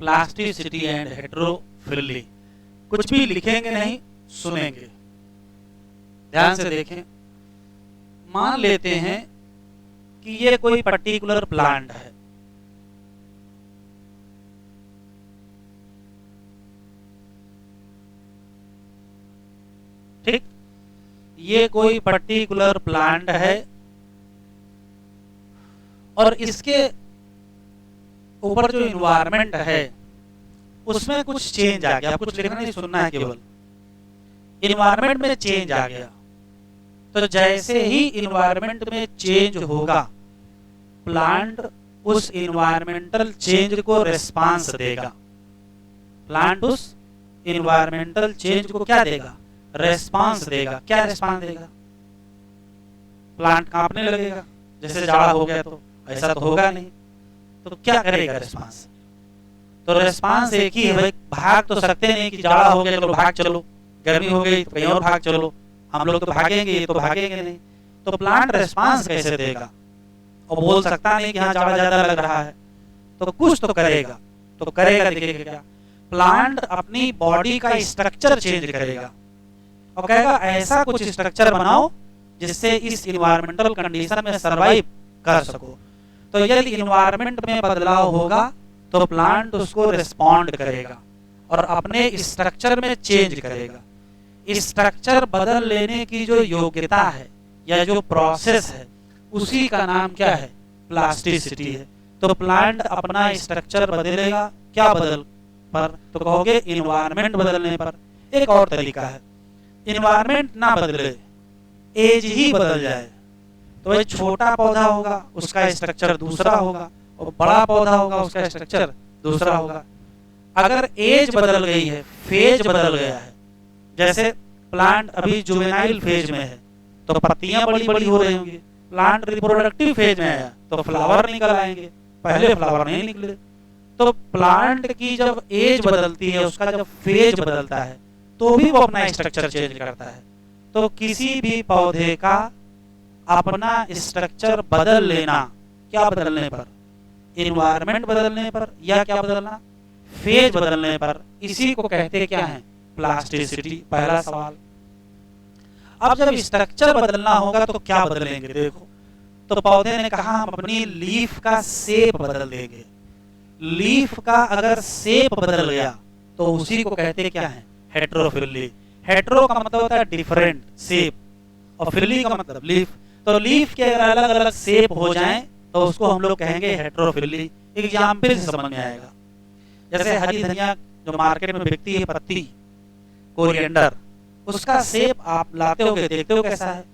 Plasticity and heterophylly. कुछ भी लिखेंगे नहीं, सुनेंगे, ध्यान से देखें। मान लेते हैं कि ये कोई पर्टिकुलर प्लांट है, ठीक, ये कोई पर्टिकुलर प्लांट है और इसके ऊपर जो इन्वायरमेंट है उसमें कुछ चेंज आ गया। कुछ लिखना नहीं, सुनना है केवल। इन्वायरमेंट में चेंज आ गया, तो जैसे ही इन्वायरमेंट में चेंज होगा, प्लांट उस इन्वायरमेंटल चेंज को रिस्पांस देगा। प्लांट उस इन्वायरमेंटल चेंज को क्या देगा? रिस्पांस देगा। क्या रिस्पांस देगा? प्लांट कांपने लगेगा, जैसे जाड़ा हो गया, तो ऐसा तो होगा नहीं, तो क्या करेगा रिस्पांस? तो रिस्पांस एक ही है भाई, भाग तो सकते नहीं कि जाड़ा हो गया चलो भाग चलो, गर्मी हो गई तो कहीं और भाग चलो, हम लोग तो भागेंगे, ये तो भागेंगे नहीं। तो प्लांट रिस्पांस कैसे देगा? और बोल सकता नहीं कि हाँ जाड़ा ज्यादा लग रहा है, तो कुछ तो करेगा। तो करेगा, देखिएगा क्या, प्लांट अपनी बॉडी का स्ट्रक्चर चेंज करेगा और कहेगा ऐसा कुछ स्ट्रक्चर बनाओ जिससे इस इन्वायरमेंटल कंडीशन में सरवाइव कर सको। तो यदि इन्वायरमेंट में बदलाव होगा तो प्लांट उसको रिस्पॉन्ड करेगा और अपने स्ट्रक्चर में चेंज करेगा। स्ट्रक्चर बदल लेने की जो योग्यता है या जो प्रोसेस है, उसी का नाम क्या है? प्लास्टिसिटी है। तो प्लांट अपना स्ट्रक्चर बदलेगा, क्या बदल पर? तो कहोगे इन्वायरमेंट बदलने पर। एक और तरीका है, इन्वायरमेंट ना बदले, एज ही बदल जाए, तो ये छोटा पौधा होगा उसका स्ट्रक्चर दूसरा होगा और बड़ा पौधा होगा उसका स्ट्रक्चर दूसरा होगा। अगर एज बदल गई है, फेज बदल गया है, जैसे प्लांट अभी जुवेनाइल फेज में है तो पत्तियां बड़ी बड़ी हो रही होंगी, प्लांट रिप्रोडक्टिव फेज में आया तो फ्लावर निकल आएंगे, पहले फ्लावर नहीं निकले। तो प्लांट की जब एज बदलती है, उसका जब फेज बदलता है, तो भी वो अपना स्ट्रक्चर चेंज करता है। तो किसी भी पौधे का अपना स्ट्रक्चर बदल लेना, क्या बदलने पर? इन्वायरमेंट बदलने पर, या क्या बदलना? फेज बदलने पर। इसी को कहते क्या है? प्लास्टिसिटी। पहला सवाल। अब जब स्ट्रक्चर बदलना होगा तो क्या बदलेंगे? देखो, तो पौधे ने कहा हम अपनी लीफ का शेप बदल देंगे। लीफ का अगर शेप बदल गया तो उसी को कहते क्या है, हेट्रोफिली। हेट्रो का मतलब होता है डिफरेंट शेप, और फिली का मतलब लीफ। तो लीफ के अगर अलग अलग शेप हो जाएं तो उसको हम लोग कहेंगे हेट्रोफिली। एग्जाम्पल से समझ में आएगा, जैसे हरी धनिया जो मार्केट में बिकती है, पत्ती कोरिएंडर, उसका शेप आप लाते होगे, देखते हो कैसा है,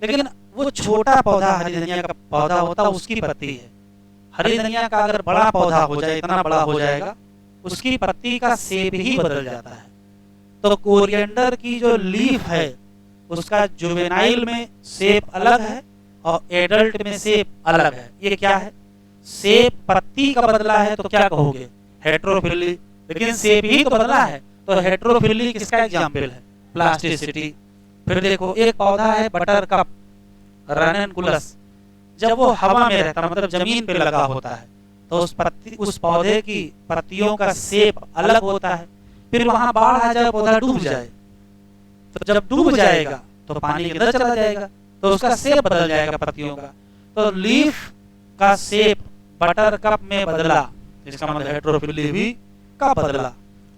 लेकिन वो छोटा पौधा हरी धनिया का पौधा होता है, उसकी पत्ती है। हरी धनिया का अगर बड़ा पौधा हो जाए, इतना बड़ा हो जाएगा, उसकी पत्ती का शेप ही बदल जाता है। तो कोरिएंडर की जो लीफ है उसका जुवेनाइल में शेप अलग है और एडल्ट में शेप अलग है। ये क्या है, शेप पत्ती का बदला है तो क्या कहोगे, हेट्रोफिली। लेकिन शेप ही तो बदला है, तो हेट्रोफिली किसका एग्जाम्पल है, प्लास्टिसिटी। फिर देखो एक पौधा है बटर कप, रननकुलस, जब वो हवा में रहता है, मतलब जमीन पे लगा होता है, तो उस पौधे की पत्तियों का शेप अलग होता है। फिर वहां बाढ़ आ जाए, पौधा डूब जाए, तो जब डूब जाएगा तो पानी के अंदर चला जाएगा, तो उसका शेप बदल जाएगा पत्तियों का। तो लीफ का शेप बटर कप में बदला, इसका मतलब हेट्रोफिली भी का बदला।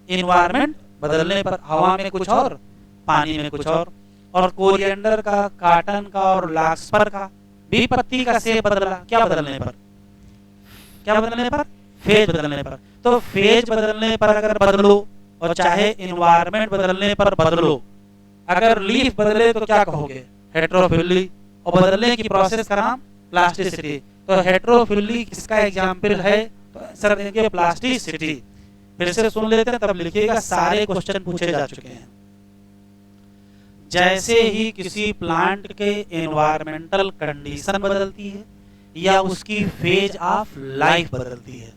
इन्वायरमेंट बदलने पर हवा में कुछ और, पानी में कुछ और कोरिएंडर का, काटन का और लाक्सपर का भी पत्ती का शेप बदला। क्या बदलने पर, क्या बदलने पर, फेज बदलने पर। तो फेज बदलने पर अगर बदलो और चाहे इन्वायरमेंट बदलने पर बदलो, अगर लीफ बदले तो क्या कहोगे, हेट्रोफिली, और बदलने की प्रोसेस का नाम प्लास्टिसिटी। तो हेट्रोफिली किसका एग्जाम्पल है, तो आंसर देंगे प्लास्टिसिटी। फिर से सुन लेते हैं तब लिखिएगा, सारे क्वेश्चन पूछे जा चुके हैं। जैसे ही किसी प्लांट के एनवायरमेंटल कंडीशन बदलती है या उसकी फेज ऑफ लाइफ बदलती है,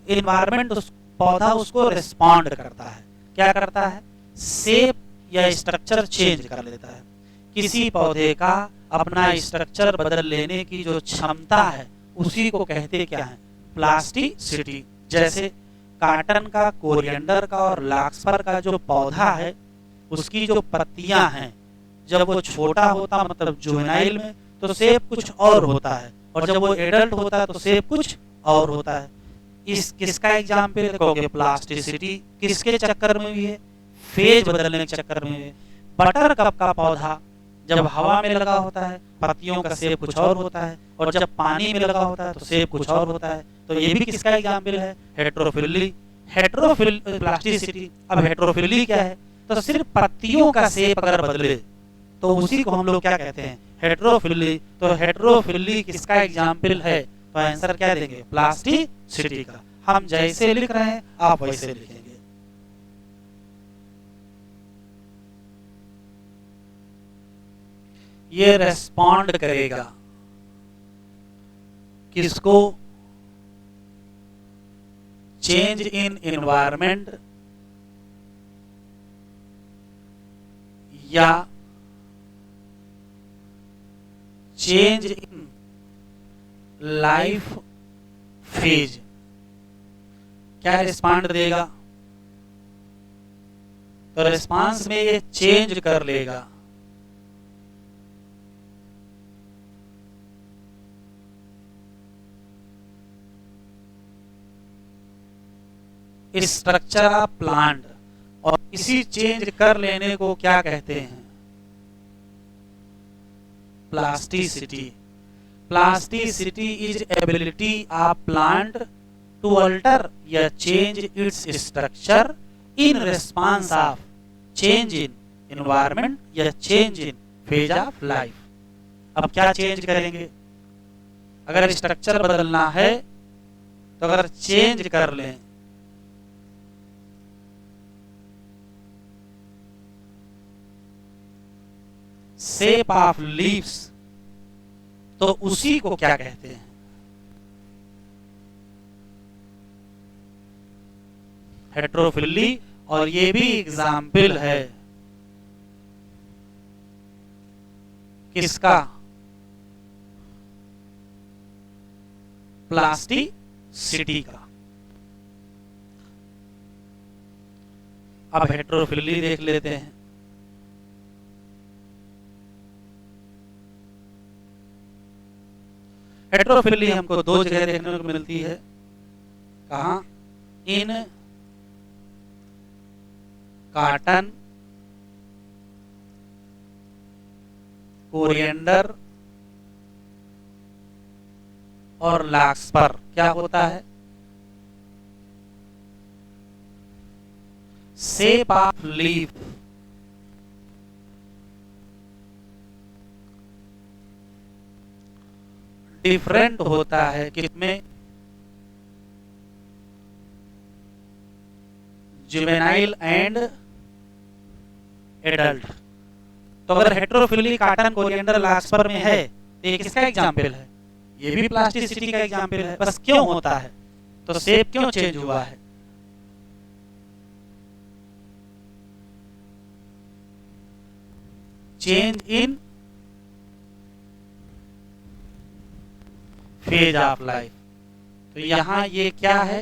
एनवायरमेंट पौधा उसको रिस्पॉन्ड करता है। क्या करता है, शेप या स्ट्रक्चर चेंज कर लेता है। किसी पौधे का अपना स्ट्रक्चर बदल लेने की जो क्षमता है उसी को कहते क्या है, प्लास्टिसिटी। जैसे काटन का, कोरिएंडर का और लाक्सपर का जो पौधा है, उसकी जो पत्तियां हैं, जब वो छोटा होता मतलब जुवेनाइल में, तो शेप कुछ और होता है, और जब वो एडल्ट होता है तो शेप कुछ और होता है। इस किसका एग्जाम्पल देखोगे, प्लास्टिसिटी। किसके चक्कर में भी है, फेज बदलने के चक्कर में है। बटर कप का पौधा जब हवा में लगा होता है, पत्तियों का शेप कुछ और होता है, और जब पानी में लगा होता है तो शेप कुछ और होता है। तो ये भी किसका एग्जाम्पल है, हेट्रोफिली। हेट्रोफिल प्लास्टिसिटी। अब हेट्रोफिली क्या है, तो सिर्फ पत्तियों का शेप अगर बदले तो उसी को हम लोग क्या कहते हैं, हेट्रोफिली। तो हेट्रोफिली किसका एग्जाम्पल है, तो आंसर क्या देंगे, प्लास्टिसिटी का। हम जैसे लिख रहे हैं आप वैसे लिखेंगे। ये रेस्पॉन्ड करेगा किसको, चेंज इन एनवायरमेंट या चेंज इन लाइफ फेज। क्या रिस्पॉन्ड देगा, तो रिस्पांस में ये चेंज कर लेगा। स्ट्रक्चर ऑफ प्लांट, और इसी चेंज कर लेने को क्या कहते हैं, plasticity. Plasticity is ability of plant to alter या change its structure in response of change in environment या change in phase of life. अब क्या चेंज करेंगे, अगर स्ट्रक्चर बदलना है तो अगर चेंज कर लें, शेप ऑफ लीव्स, तो उसी को क्या कहते हैं, हेट्रोफिली। और ये भी एग्जाम्पल है किसका, प्लास्टिसिटी का। अब हेट्रोफिली देख लेते हैं। हेट्रोफिली हमको दो जगह देखने को मिलती है, कहां, इन कॉटन, कोरिएंडर और लार्कस्पर क्या होता है? शेप ऑफ लीफ डिफरेंट होता है किसमें? Juvenile and adult. तो अगर हेटेरोफिली कॉटन, कोरिएंडर, लार्कस्पर में है तो ये किसका एग्जाम्पल है? ये भी प्लास्टिसिटी का एग्जाम्पल है। बस क्यों होता है? तो शेप क्यों चेंज हुआ है? Change in phase of life. तो यहां ये क्या है?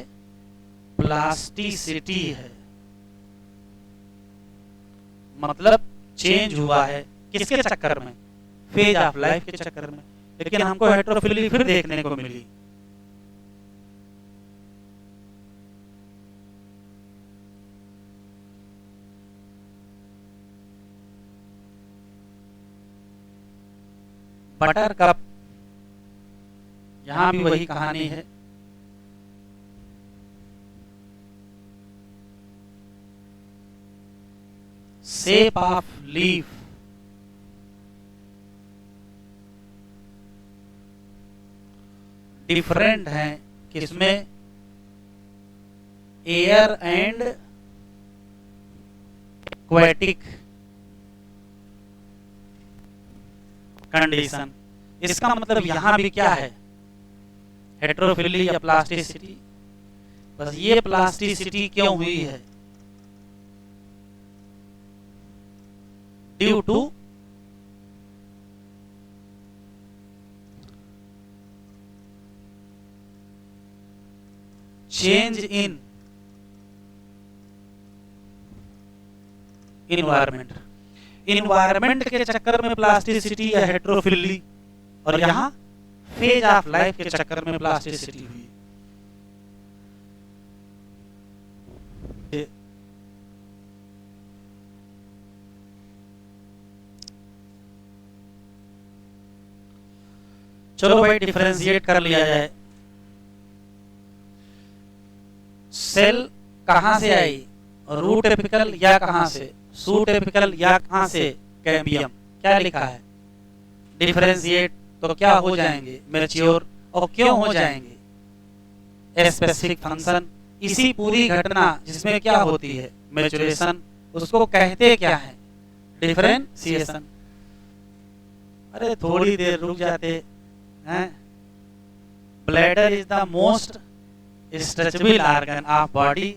प्लास्टिसिटी है, मतलब चेंज हुआ है किसके चक्कर में? फेज ऑफ लाइफ के चक्कर में। लेकिन हमको हेटेरोफिली फिर देखने को मिली। बटर कप, यहां भी वही कहानी है। शेप ऑफ लीफ डिफरेंट है किसमें? Air and aquatic condition. इसका मतलब यहां भी क्या है? हेटेरोफिली या प्लास्टिसिटी। बस ये प्लास्टिसिटी क्यों हुई है? Due to change in environment. Environment के चक्कर में प्लास्टिसिटी या हेटेरोफिली, और यहां फेज ऑफ लाइफ के चक्कर में प्लास्टिसिटी हुई। चलो भाई डिफरेंशिएट कर लिया जाए। सेल कहां से आई? रूट एपिकल या कहां से? सूट एपिकल या कहां से? कैम्बियम। क्या लिखा है? डिफरेंशिएट तो क्या हो जाएंगे? मैच्योर। और क्यों हो जाएंगे? Specific function. इसी पूरी घटना जिसमें क्या होती है? मैच्योरेशन, उसको कहते क्या है? डिफरेंशिएशन। अरे थोड़ी देर रुक जाते हैं। Bladder is the most stretchable organ of body.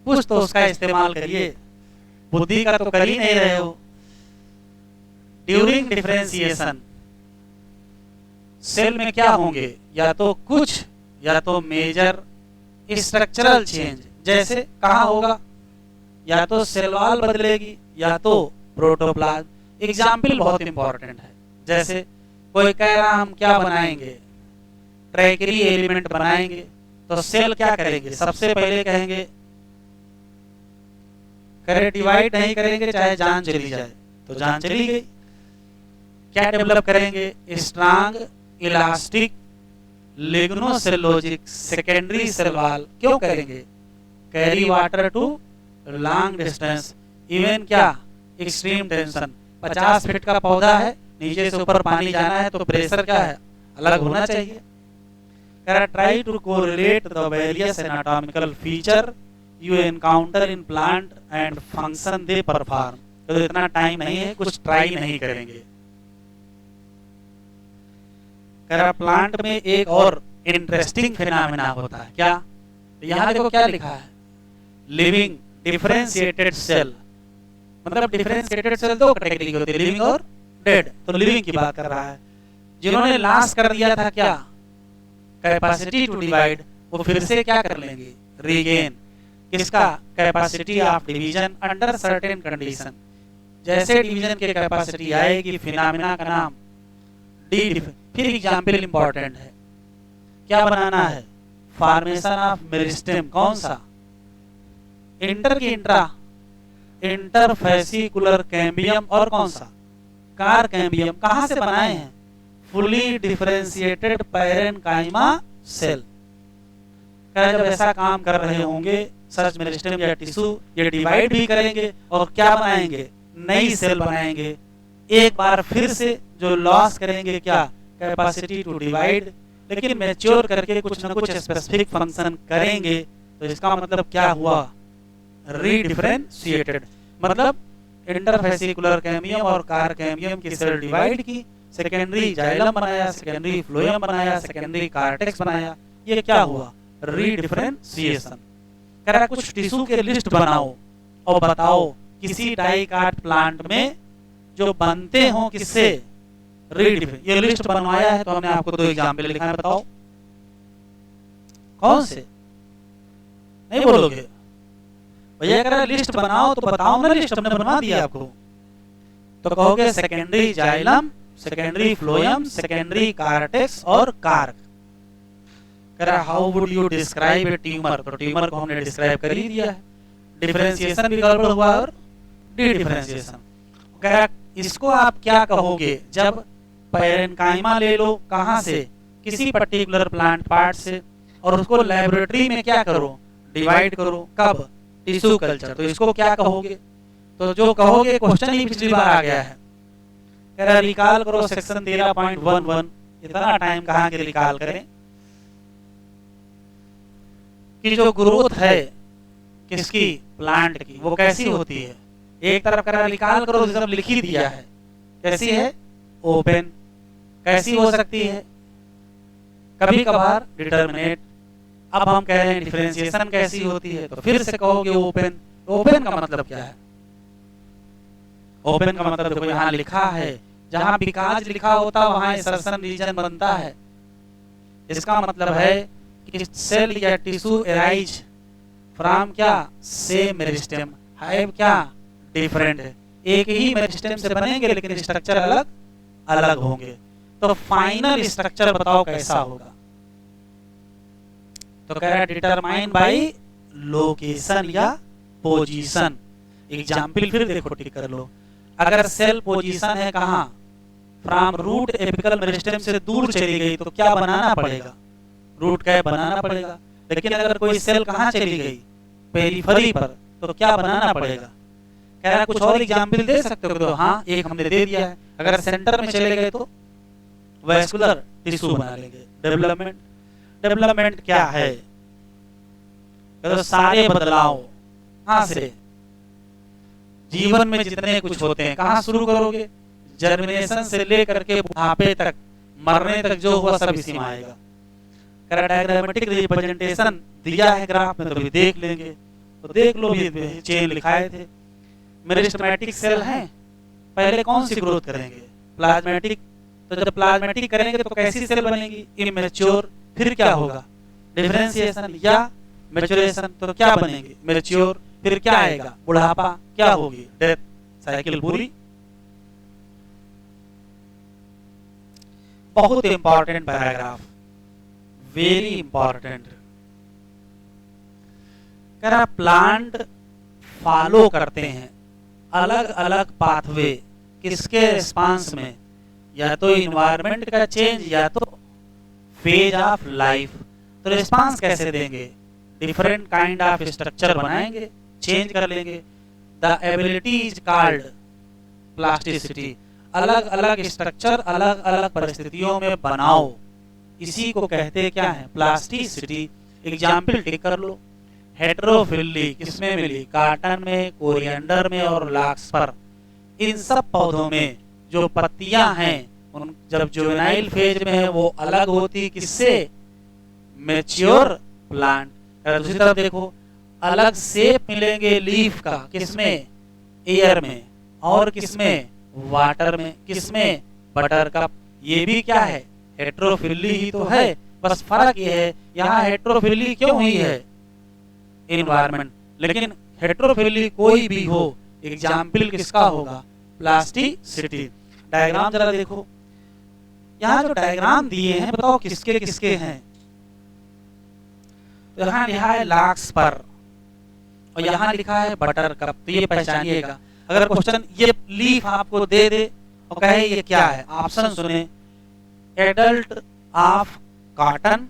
कुछ तो उसका इस्तेमाल करिए, बुद्धि का तो कर ही नहीं रहे हो। ड्यूरिंग डिफरेंशिएशन सेल में क्या होंगे? या तो कुछ, या तो मेजर स्ट्रक्चरल चेंज। जैसे कहाँ होगा? या तो सेल वॉल बदलेगी, या तो प्रोटोप्लाज्म। एग्जाम्पल बहुत इंपॉर्टेंट है। जैसे कोई कह रहा हम क्या बनाएंगे? ट्रैकरी एलिमेंट बनाएंगे। तो सेल क्या करेंगे? सबसे पहले कहेंगे करे डिवाइड नहीं करेंगे चाहे जान चली जाए, तो जान चली गई। क्या डेवलप करेंगे? Strong elastic lignocellulosic secondary cell wall. क्यों करेंगे? Carry water to long distance, even क्या एक्सट्रीम टेंशन। 50 फीट का पौधा है, नीचे से ऊपर पानी जाना है, तो प्रेशर क्या है? अलग होना चाहिए। Try to correlate the various anatomical feature you encounter in plant and function they perform. तो इतना टाइम नहीं है, कुछ ट्राई नहीं करेंगे। प्लांट में एक और इंटरेस्टिंग फिनोमेना होता है। क्या? यहां देखो क्या लिखा है? Living differentiated cell. मतलब डिफरेंशिएटेड सेल दो कैटेगरी की होती है, लिविंग और डेड। तो लिविंग की बात कर रहा है। जिन्होंने लास्ट कर दिया था क्या? कैपेसिटी टू डिवाइड, वो फिर से क्या कर लेंगे? रीगेन। किसका? Capacity of division under certain condition. जैसे डिवीजन की कैपेसिटी आएगी, फिनोमेना का नाम डी। फिर एग्जाम्पल इंपॉर्टेंट है। क्या बनाना है? Formation of meristem. कौन सा? इंटर की इंट्रा, इंटरफेसिकुलर कैम्बियम और कौन सा, कार कैम्बियम कहां से बनाए हैं, फुली डिफरेंशिएटेड पैरेनकाइमा सेल। जब ऐसा काम कर रहे होंगे सच मेरिस्टेम या टिश्यू, ये डिवाइड भी करेंगे और क्या बनाएंगे, नई सेल बनाएंगे। एक बार फिर से जो लॉस करेंगे क्या, कैपेसिटी टू डिवाइड, लेकिन मैच्योर करके कुछ ना कुछ स्पेसिफिक फंक्शन करेंगे। तो इसका मतलब क्या हुआ, रीडिफरेंशिएटेड, मतलब इंटरफेसिकुलर कैम्बियम और कार कैम्बियम की सेल डिवाइड की, सेकेंडरी जाइलम बनाया, सेकेंडरी फ्लोएम बनाया, सेकेंडरी कार्टेक्स बनाया। ये क्या हुआ, रीडिफरेंशिएशन। कह रहा कुछ टिश्यू के लिस्ट बनाओ और बताओ किसी डाइकाट प्लांट में जो बनते हो किससे, रीडिफरेंस। ये लिस्ट बनवाया है तो हमने आपको दो एग्जाम्पल लिखा है, बताओ कौन से, नहीं बोलोगे भैया, अगर लिस्ट बनाओ तो बताओ ना, लिस्ट हमने बनवा दिया आपको। तो कहोगे secondary xylem, secondary phloem, secondary cortex और कार्क। कह रहा how would you describe A tumour, तो ट्यूमर को हमने डिस्क्राइब कर ही दिया है, डिफरेंशिएशन भी गड़बड़ हुआ और डी डिफरेंशिएशन। कह रहा इसको आप क्या कहोगे, जब पैरेनकाइमा ले लो कहां से, किसी पर्टिकुलर प्लांट पार्ट से, और उसको लेबोरेटरी में क्या करो, डिवाइड करो, कब, टिश्यू कल्चर। तो इसको क्या कहोगे, तो जो कहोगे क्वेश्चन ही पिछली बार आ गया है। कह रहा रिकॉल करो सेक्शन 13.11, इतना टाइम कहां के रिकॉल करें, कि जो ग्रोथ है किसकी, प्लांट की, वो कैसी होती है। एक तरफ कह रहा रिकॉल करो, सब लिख ही दिया है, कैसी है, ओपन। कैसी हो सकती है, कभी कभार डिटर्मिनेट। अब हम कह रहे हैं डिफरेंशिएशन कैसी होती है, तो फिर से कहोगे ओपन। ओपन का मतलब क्या है, ओपन का मतलब देखो यहाँ लिखा है, जहां बिकाज लिखा होता वहां इंसर्शन रीजन बनता है। इसका मतलब है कि सेल या टिश्यू एराइज फ्रॉम क्या, सेम मेरिस्टेम, है क्या, डिफरेंट है। एक ही मेरिस्टेम से बनेंगे लेकिन स्ट्रक्चर अलग अलग होंगे। तो फाइनल स्ट्रक्चर बताओ कैसा होगा, तो कह रहा है डिटरमाइन बाय लोकेशन या पोजीशन। एग्जाम्पल फिर देखो टिक कर लो, अगर सेल पोजीशन है कहाँ, फ्रॉम रूट एपिकल मेरिस्टेम से दूर चली गई तो क्या बनाना पड़ेगा, रूट कैप बनाना पड़ेगा। लेकिन अगर कोई सेल कहाँ चली गई, पेरिफेरी पर, तो क्या बनाना पड़ेगा। कह रहा कुछ और एग्जाम्पल दे सकते हो, तो हाँ एक हमने दे दिया है। अगर सेंटर में चले गए तो वैस्कुलर टिश्यू बना लेंगे। डेवलपमेंट, डेवलपमेंट क्या है, तो सारे बदलाव कहां से, जीवन में जितने कुछ होते हैं कहां शुरू करोगे, जर्मिनेशन से लेकर के बुढ़ापे तक, मरने तक जो हुआ सब इसी में आएगा। डायग्रामेटिक रिप्रेजेंटेशन दिया है ग्राफ में, तो भी देख लेंगे, तो देख लो, भी चेन लिखाए थे। मेरिस्टेमेटिक सेल हैं, पहले कौन सी ग्रोथ करेंगे, प्लाज्मेटिक। तो जब प्लाज्मेटिक करेंगे तो कैसी सेल बनेगी, इमेच्योर। फिर क्या होगा, डिफरेंशिएशन या मैच्योरेशन, तो क्या बनेंगे, मैच्योर। फिर क्या आएगा, बुढ़ापा, क्या होगी, डेथ, साइकिल पूरी। बहुत इंपॉर्टेंट पैराग्राफ, वेरी इंपॉर्टेंट। कह रहा प्लांट फॉलो करते हैं अलग अलग पाथवे, किसके रिस्पांस में, या तो इन्वायरमेंट का चेंज या तो फेज ऑफ लाइफ। तो रिस्पांस कैसे देंगे, डिफरेंट काइंड ऑफ स्ट्रक्चर बनाएंगे, चेंज कर लेंगे। The ability is called plasticity. अलग अलग स्ट्रक्चर अलग अलग परिस्थितियों में बनाओ, इसी को कहते क्या है, प्लास्टिसिटी। एग्जाम्पल टिक कर लो, हेटेरोफिली किसमें मिली, कॉटन में, कोरिएंडर में और लाक्सपर। इन सब पौधों में जो पत्तियां हैं उन जब जुवेनाइल फेज में है वो अलग होती किससे, मैच्योर प्लांट। दूसरी तरफ देखो, अलग शेप मिलेंगे लीफ का, किसमें, एयर में, और किसमें, वाटर में, किसमें, बटर कप। ये भी क्या है, हेटेरोफिली ही तो है, बस फर्क ये है यहाँ हेटेरोफिली क्यों हुई है, इन्वायरमेंट। लेकिन हेटेरोफिली कोई भी हो, एग्जाम्पल किसका होगा, प्लास्टिसिटी। डायग्राम जरा देखो, यहाँ जो डायग्राम दिए हैं बताओ किसके किसके हैं। तो यहाँ लिखा है लाक्सपर, और यहाँ लिखा है बटर कप, तो ये पहचानिएगा। अगर क्वेश्चन ये लीफ आपको दे दे और कहे ये क्या है, ऑप्शन सुने, adult of cotton,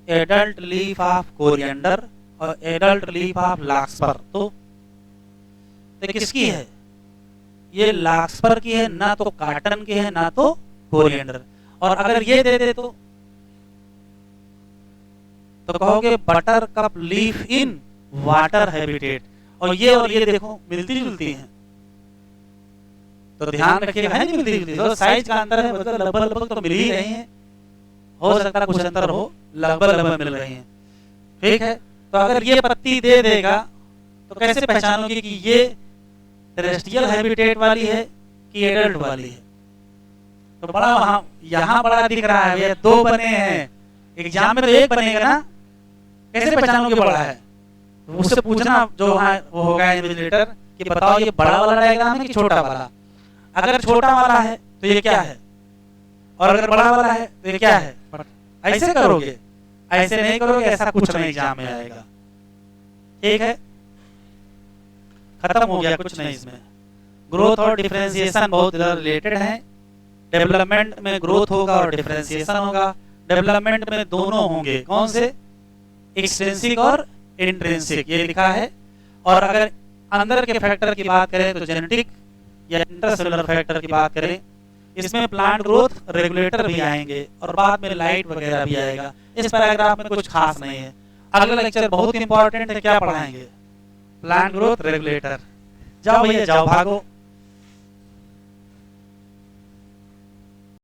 adult leaf of coriander और एडल्ट लीफ ऑफ लार्कस्पर, तो किसकी है? ये लार्कस्पर की है, ना तो कॉटन की है, ना तो कोरिएंडर। और अगर ये दे दे तो कहोगे butter cup leaf in water habitat, और ये देखो मिलती जुलती हैं, तो ध्यान रखिएगा, है नहीं मिलती जुलती, तो साइज का अंतर है, मतलब लगभग तो मिल ही रही हैं, हो सकता है कुछ अंतर हो, लगभग मिल रही हैं, ठीक है। तो अगर ये पत्ती दे देगा तो कैसे पहचानोगे कि ये टेरेस्ट्रियल हैबिटेट वाली है कि एडल्ट वाली है? तो बड़ा वहां यहाँ बड़ा दिख रहा है, ये दो बने हैं, एग्जाम में तो एक बनेगा ना, कैसे पहचानोगे बड़ा है? उससे पूछना जो है वो होगा इन्विजिलेटर कि बताओ ये बड़ा वाला डायग्राम है कि छोटा वाला। अगर छोटा वाला है तो ये क्या है, और अगर बड़ा वाला है तो ये क्या है? ऐसे करोगे, ऐसे नहीं करोगे, ऐसा कुछ नहीं एग्जाम में आएगा, ठीक है। खत्म हो गया, कुछ नहीं इसमें। ग्रोथ और डिफरेंशिएशन बहुत रिलेटेड है। डेवलपमेंट में ग्रोथ होगा और डिफरेंशिएशन होगा। डेवलपमेंट में दोनों होंगे, कौन से? एक्सट्रिंसिक और इंट्रिंसिक, ये लिखा है। और अगर अंदर के फैक्टर की बात करें तो जेनेटिक या इंटरसेलुलर फैक्टर की बात करें, इसमें प्लांट ग्रोथ रेगुलेटर भी आएंगे और बाद में लाइट वगैरह भी आएगा। इस पैराग्राफ में कुछ खास नहीं है। अगला लेक्चर बहुत इंपॉर्टेंट है, क्या पढ़ाएंगे? Plant growth regulator. जाओ भैया जाओ, भागो।